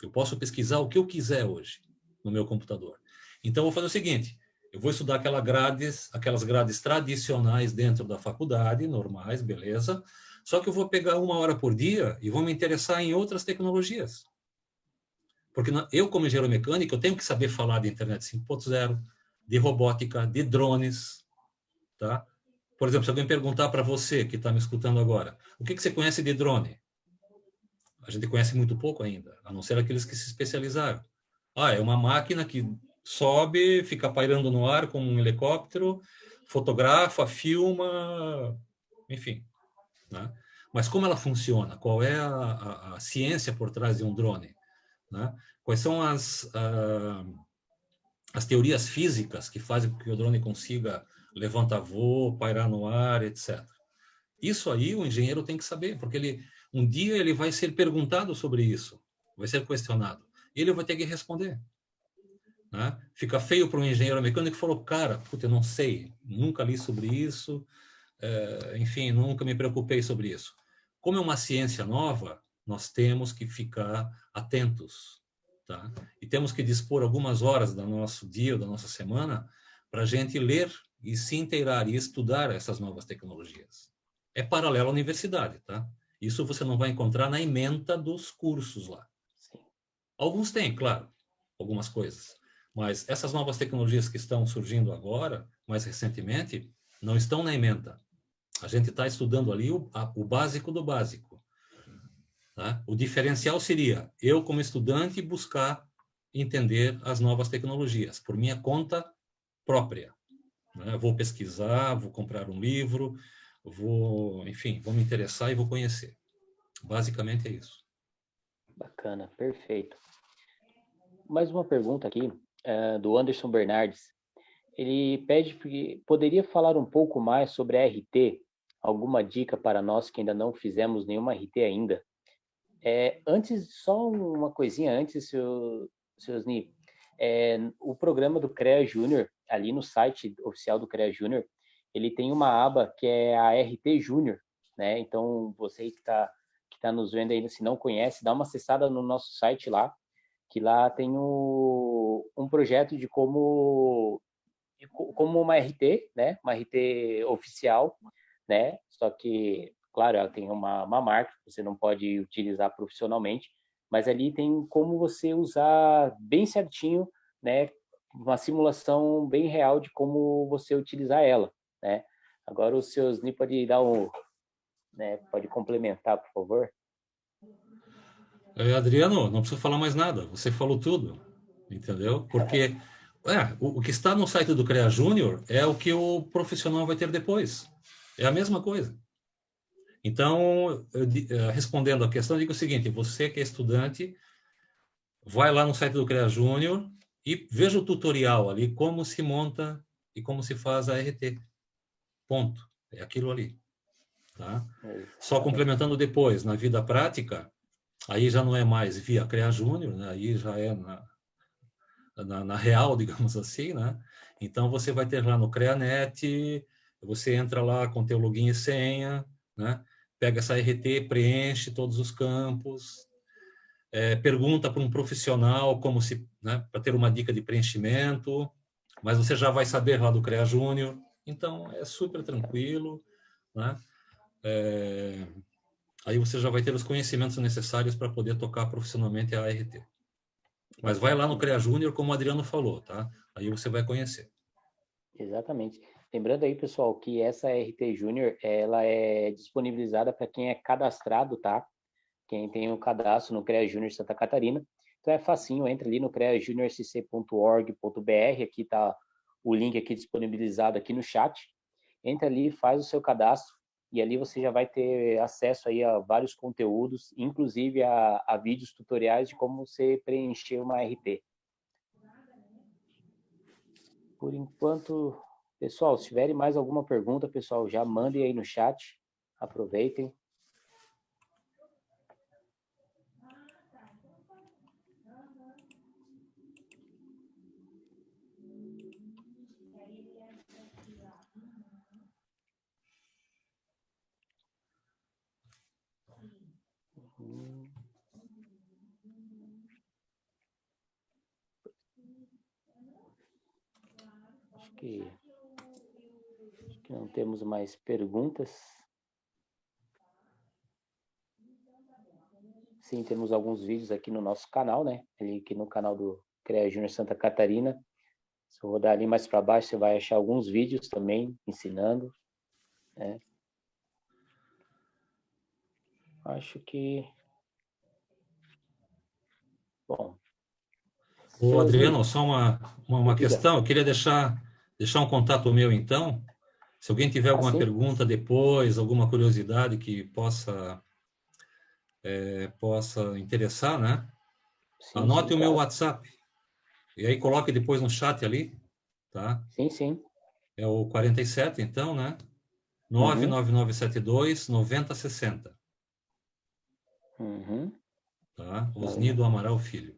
Eu posso pesquisar o que eu quiser hoje no meu computador. Então, eu vou fazer o seguinte, eu vou estudar aquelas grades tradicionais dentro da faculdade, normais, beleza, só que eu vou pegar 1 hora por dia e vou me interessar em outras tecnologias. Porque eu, como engenheiro mecânico, eu tenho que saber falar de internet 5.0, de robótica, de drones, tá? Por exemplo, se alguém perguntar para você que está me escutando agora, o que você conhece de drone? A gente conhece muito pouco ainda, a não ser aqueles que se especializaram. Ah, é uma máquina que sobe, fica pairando no ar como um helicóptero, fotografa, filma, enfim, né? Mas como ela funciona? Qual é a ciência por trás de um drone? Né? Quais são as teorias físicas que fazem com que o drone consiga levantar voo, pairar no ar, etc. Isso aí o engenheiro tem que saber, porque um dia ele vai ser perguntado sobre isso, vai ser questionado, e ele vai ter que responder. Né? Fica feio para um engenheiro mecânico que falou, cara, puta, eu não sei, nunca li sobre isso, enfim, nunca me preocupei sobre isso. Como é uma ciência nova, nós temos que ficar atentos, tá? E temos que dispor algumas horas do nosso dia, da nossa semana, para a gente ler e se inteirar e estudar essas novas tecnologias. É paralelo à universidade, tá? Isso você não vai encontrar na ementa dos cursos lá. Sim. Alguns têm, claro, algumas coisas. Mas essas novas tecnologias que estão surgindo agora, mais recentemente, não estão na ementa. A gente está estudando ali o básico do básico. Tá? O diferencial seria eu, como estudante, buscar entender as novas tecnologias por minha conta própria. Né? Vou pesquisar, vou comprar um livro, enfim, vou me interessar e vou conhecer. Basicamente é isso. Bacana, perfeito. Mais uma pergunta aqui, do Anderson Bernardes. Ele pede que poderia falar um pouco mais sobre a RT, alguma dica para nós que ainda não fizemos nenhuma RT ainda. Antes, só uma coisinha antes, seu Osni, o programa do CREA Júnior, ali no site oficial do CREA Júnior, ele tem uma aba que é a RT Júnior, né? Então, você que tá nos vendo ainda, se não conhece, dá uma acessada no nosso site lá, que lá tem um projeto de como uma RT, né? Uma RT oficial, né? Só que, claro, ela tem uma marca que você não pode utilizar profissionalmente, mas ali tem como você usar bem certinho, né, uma simulação bem real de como você utilizar ela, né? Agora o seu Osni pode dar né, pode complementar, por favor? Adriano, não preciso falar mais nada. Você falou tudo, entendeu? Porque o que está no site do CREA Júnior é o que o profissional vai ter depois. É a mesma coisa. Então, respondendo à questão, eu digo o seguinte: você que é estudante, vai lá no site do CREA Júnior e veja o tutorial ali, como se monta e como se faz a RT. Ponto. É aquilo ali. Tá? Só complementando depois, na vida prática, aí já não é mais via CREA Júnior, né? Aí já é na real, digamos assim, né? Então, você vai ter lá no CREANet, você entra lá com teu login e senha, né? Pega essa RT, preenche todos os campos, pergunta para um profissional como se, né, para ter uma dica de preenchimento, mas você já vai saber lá do CREA Júnior, então é super tranquilo, né? Aí você já vai ter os conhecimentos necessários para poder tocar profissionalmente a ART. Mas vai lá no CREA Júnior, como o Adriano falou, tá? Aí você vai conhecer. Exatamente. Lembrando aí, pessoal, que essa RT Júnior, ela é disponibilizada para quem é cadastrado, tá? Quem tem o cadastro no CREA Júnior Santa Catarina. Então é facinho, entra ali no creajuniorsc.org.br, aqui tá o link aqui disponibilizado aqui no chat. Entra ali, faz o seu cadastro e ali você já vai ter acesso aí a vários conteúdos, inclusive a vídeos tutoriais de como você preencher uma RT. Por enquanto, pessoal, se tiverem mais alguma pergunta, pessoal, já mandem aí no chat, aproveitem. Acho que não temos mais perguntas. Sim, temos alguns vídeos aqui no nosso canal, né? Ali aqui no canal do CREA Júnior Santa Catarina. Se eu rodar ali mais para baixo, você vai achar alguns vídeos também ensinando, né? Acho que... Bom. Ô, Adriano, só uma questão. Eu queria deixar um contato meu, então. Se alguém tiver alguma pergunta depois, alguma curiosidade que possa interessar, né? Sim, Anote sim, o meu claro. WhatsApp. E aí coloque depois no chat ali, tá? Sim, sim. É o 47, então, né? 99972-9060. Uhum. Tá? Osni do Amaral Filho.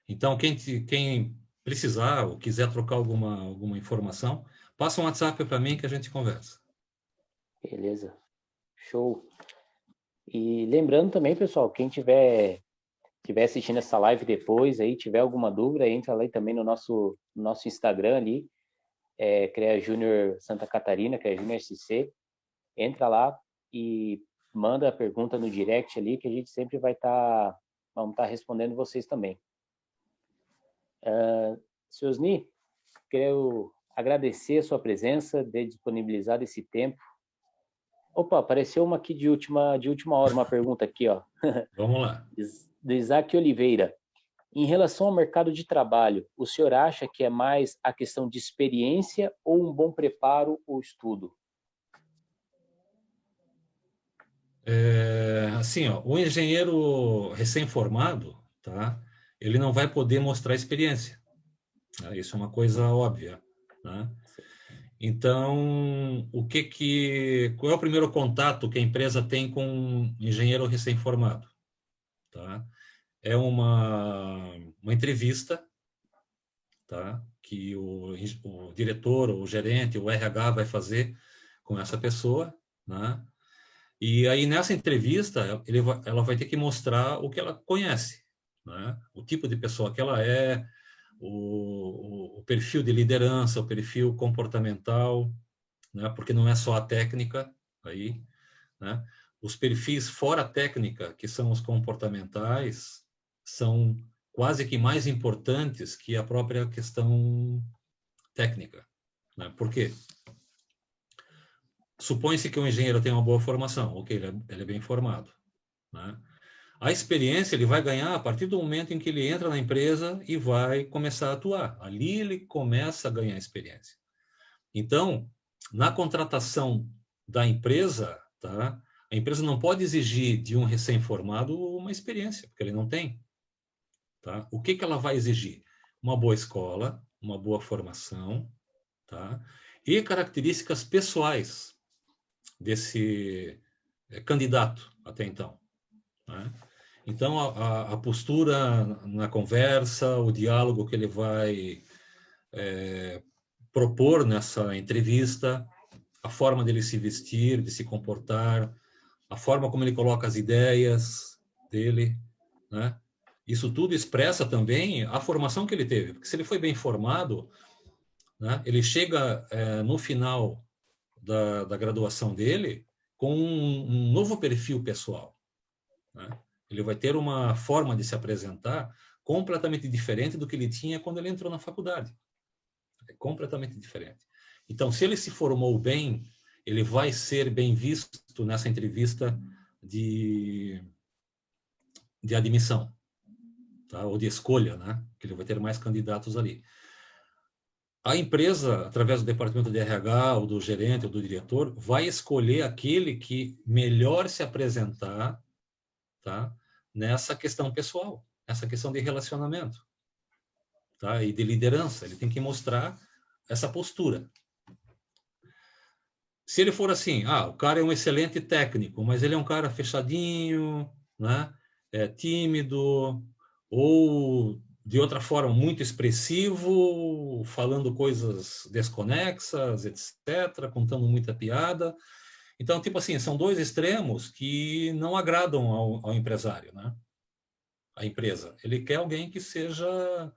Então, quem precisar ou quiser trocar alguma informação, passa um WhatsApp para mim que a gente conversa. Beleza. Show. E lembrando também, pessoal, quem tiver assistindo essa live depois, aí tiver alguma dúvida, entra lá também no nosso Instagram ali, CREA Júnior Santa Catarina, CREA Júnior SC. Entra lá e manda a pergunta no direct ali, que a gente sempre vamos estar respondendo vocês também. Seu Osni, quero agradecer a sua presença, de disponibilizar esse tempo. Opa, apareceu uma aqui de última hora, uma pergunta aqui, ó. Vamos lá. Do Isaac Oliveira. Em relação ao mercado de trabalho, o senhor acha que é mais a questão de experiência ou um bom preparo ou estudo? Assim, ó, o engenheiro recém-formado, tá? Ele não vai poder mostrar experiência. Né? Isso é uma coisa óbvia, né? Então, qual é o primeiro contato que a empresa tem com um engenheiro recém-formado? Tá? É uma entrevista, tá? Que o diretor, o gerente, o RH vai fazer com essa pessoa, né? E aí, nessa entrevista, ela vai ter que mostrar o que ela conhece, né? O tipo de pessoa que ela é, o perfil de liderança, o perfil comportamental, né? Porque não é só a técnica aí, né? os perfis fora técnica, que são os comportamentais, são quase que mais importantes que a própria questão técnica, né? Por quê? Supõe-se que o engenheiro tem uma boa formação, ok, ele é bem formado, né? A experiência ele vai ganhar a partir do momento em que ele entra na empresa e vai começar a atuar. Ali ele começa a ganhar experiência. Então, na contratação da empresa, tá? A empresa não pode exigir de um recém-formado uma experiência, porque ele não tem. Tá? O que ela vai exigir? Uma boa escola, uma boa formação, tá? E características pessoais desse candidato até então, né? Então, a postura na conversa, o diálogo que ele vai propor nessa entrevista, a forma dele se vestir, de se comportar, a forma como ele coloca as ideias dele, né? Isso tudo expressa também a formação que ele teve, porque se ele foi bem formado, né, ele chega no final da graduação dele com um novo perfil pessoal, né? Ele vai ter uma forma de se apresentar completamente diferente do que ele tinha quando ele entrou na faculdade. É completamente diferente. Então, se ele se formou bem, ele vai ser bem visto nessa entrevista de admissão, tá? Ou de escolha, né? Que ele vai ter mais candidatos ali. A empresa, através do departamento de RH, ou do gerente, ou do diretor, vai escolher aquele que melhor se apresentar, tá? Nessa questão pessoal, nessa questão de relacionamento, tá? E de liderança. Ele tem que mostrar essa postura. Se ele for assim, o cara é um excelente técnico, mas ele é um cara fechadinho, né? Tímido, ou de outra forma muito expressivo, falando coisas desconexas, etc., contando muita piada. Então, tipo assim, são dois extremos que não agradam ao empresário, né? A empresa. Ele quer alguém que seja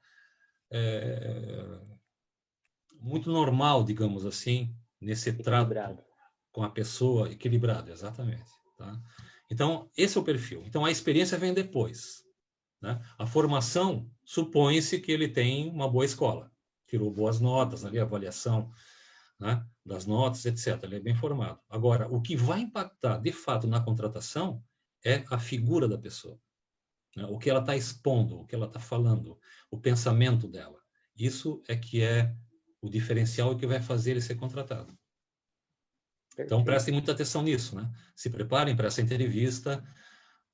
muito normal, digamos assim, nesse trato com a pessoa, equilibrado, exatamente. Tá? Então, esse é o perfil. Então, a experiência vem depois, né? A formação, supõe-se que ele tem uma boa escola, tirou boas notas, ali, avaliação, né, das notas, etc. Ele é bem formado. Agora, o que vai impactar, de fato, na contratação é a figura da pessoa, né? O que ela está expondo, o que ela está falando, o pensamento dela. Isso é que é o diferencial e que vai fazer ele ser contratado. Perfeito. Então, prestem muita atenção nisso, né? Se preparem para essa entrevista,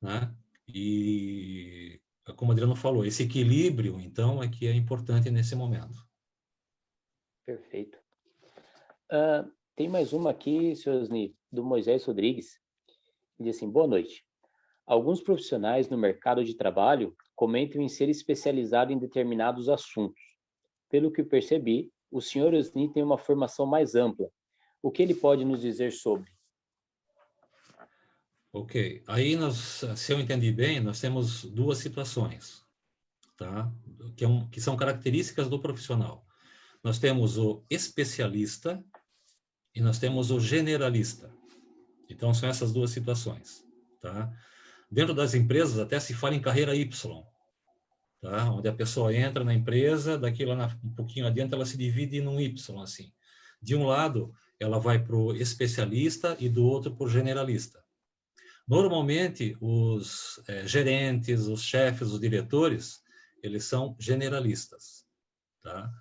né? E, como o Adriano falou, esse equilíbrio, então, é que é importante nesse momento. Perfeito. Tem mais uma aqui, senhor Osni, do Moisés Rodrigues. Ele diz assim, boa noite. Alguns profissionais no mercado de trabalho comentam em ser especializado em determinados assuntos. Pelo que percebi, o senhor Osni tem uma formação mais ampla. O que ele pode nos dizer sobre? Ok. Aí, se eu entendi bem, nós temos duas situações, tá? Que são características do profissional. Nós temos o especialista e nós temos o generalista. Então, são essas duas situações, tá? Dentro das empresas, até se fala em carreira Y, tá? Onde a pessoa entra na empresa, daqui lá um pouquinho adiante, ela se divide num Y, assim. De um lado, ela vai para o especialista e do outro para o generalista. Normalmente, os gerentes, os chefes, os diretores, eles são generalistas, tá?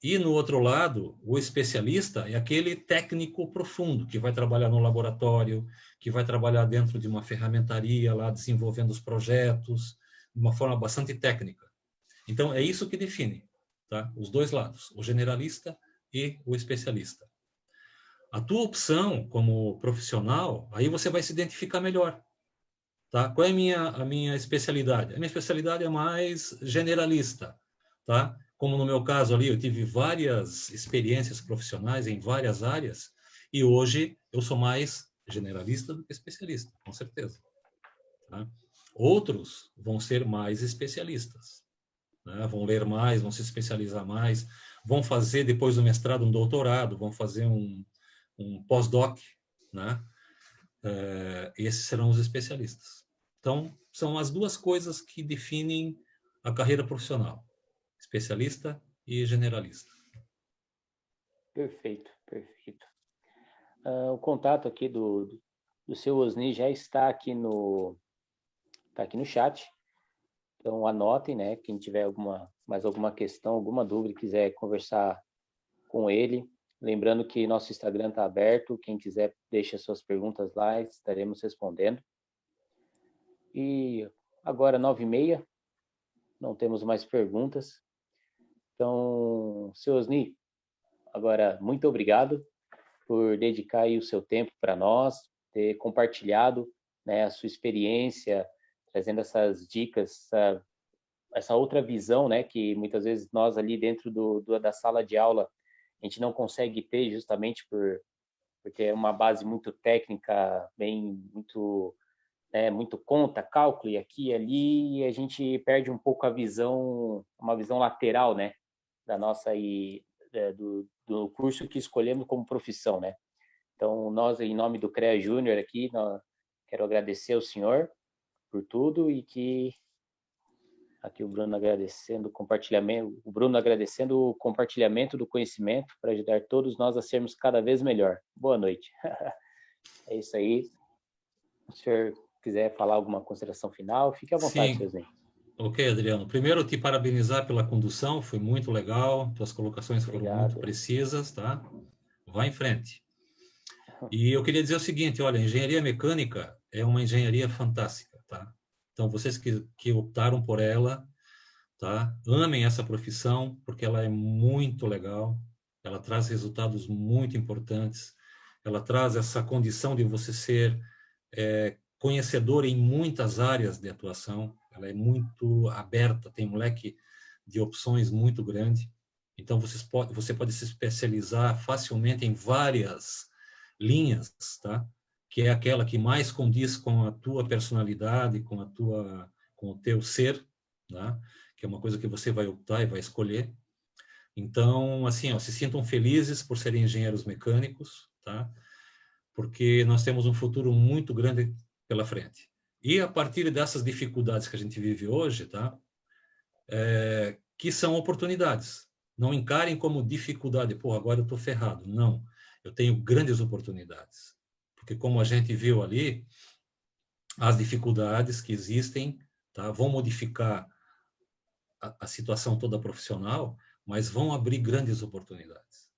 E, no outro lado, o especialista é aquele técnico profundo, que vai trabalhar no laboratório, que vai trabalhar dentro de uma ferramentaria, lá desenvolvendo os projetos, de uma forma bastante técnica. Então, é isso que define, tá? Os dois lados, o generalista e o especialista. A tua opção como profissional, aí você vai se identificar melhor. Tá? Qual é a minha especialidade? A minha especialidade é mais generalista, tá? Como no meu caso ali, eu tive várias experiências profissionais em várias áreas e hoje eu sou mais generalista do que especialista, com certeza. Tá? Outros vão ser mais especialistas, né? Vão ler mais, vão se especializar mais, vão fazer depois do mestrado um doutorado, vão fazer um pós-doc, né? esses serão os especialistas. Então, são as duas coisas que definem a carreira profissional: especialista e generalista. Perfeito, perfeito. O contato aqui do seu Osni já está aqui tá aqui no chat. Então, anotem, né? Quem tiver mais alguma questão, alguma dúvida, quiser conversar com ele. Lembrando que nosso Instagram está aberto. Quem quiser, deixa suas perguntas lá, estaremos respondendo. E agora, 9h30, não temos mais perguntas. Então, seu Osni, agora, muito obrigado por dedicar aí o seu tempo para nós, ter compartilhado, né, a sua experiência, trazendo essas dicas, essa outra visão, né, que muitas vezes nós ali dentro da sala de aula a gente não consegue ter, justamente porque é uma base muito técnica, muito conta, cálculo, e aqui e ali, e a gente perde um pouco uma visão lateral, né, da nossa do curso que escolhemos como profissão, né? Então, nós, em nome do CREA Júnior aqui, quero agradecer ao senhor por tudo e que aqui o Bruno agradecendo o compartilhamento do conhecimento para ajudar todos nós a sermos cada vez melhor. Boa noite. É isso aí. Se o senhor quiser falar alguma consideração final, fique à vontade, senhorzinho. Ok, Adriano. Primeiro, te parabenizar pela condução, foi muito legal, tuas colocações foram muito precisas, tá? Vá em frente. E eu queria dizer o seguinte, olha, engenharia mecânica é uma engenharia fantástica, tá? Então, vocês que optaram por ela, tá? Amem essa profissão, porque ela é muito legal, ela traz resultados muito importantes, ela traz essa condição de você ser conhecedor em muitas áreas de atuação, ela é muito aberta, tem um leque de opções muito grande, então você pode se especializar facilmente em várias linhas, tá? Que é aquela que mais condiz com a tua personalidade, com o teu ser, tá? Que é uma coisa que você vai optar e vai escolher. Então, assim, ó, se sintam felizes por serem engenheiros mecânicos, tá? Porque nós temos um futuro muito grande pela frente. E a partir dessas dificuldades que a gente vive hoje, tá? Que são oportunidades. Não encarem como dificuldade, pô, agora eu estou ferrado. Não, eu tenho grandes oportunidades. Porque como a gente viu ali, as dificuldades que existem, tá? Vão modificar a situação toda profissional, mas vão abrir grandes oportunidades.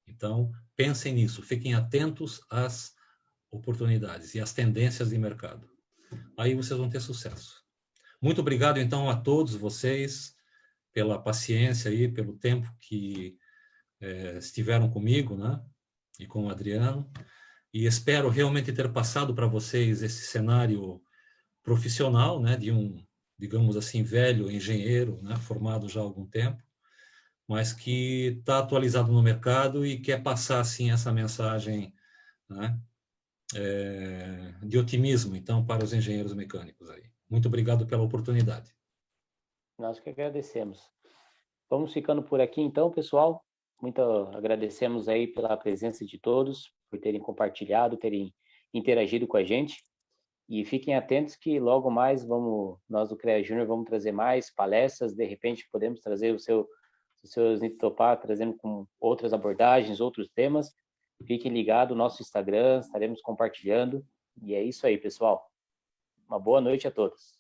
Então, pensem nisso, fiquem atentos às oportunidades e às tendências de mercado. Aí vocês vão ter sucesso. Muito obrigado, então, a todos vocês pela paciência aí, pelo tempo que estiveram comigo, né? E com o Adriano. E espero realmente ter passado para vocês esse cenário profissional, né? De um, digamos assim, velho engenheiro, né? Formado já há algum tempo, mas que está atualizado no mercado e quer passar, assim, essa mensagem, né? De otimismo, então, para os engenheiros mecânicos aí. Muito obrigado pela oportunidade. Nós que agradecemos. Vamos ficando por aqui, então, pessoal. Muito agradecemos aí pela presença de todos, por terem compartilhado, terem interagido com a gente. E fiquem atentos que logo mais nós do CREA Júnior vamos trazer mais palestras, de repente podemos trazer o seu Nitopar, trazendo com outras abordagens, outros temas. Fiquem ligados no nosso Instagram, estaremos compartilhando. E é isso aí, pessoal. Uma boa noite a todos.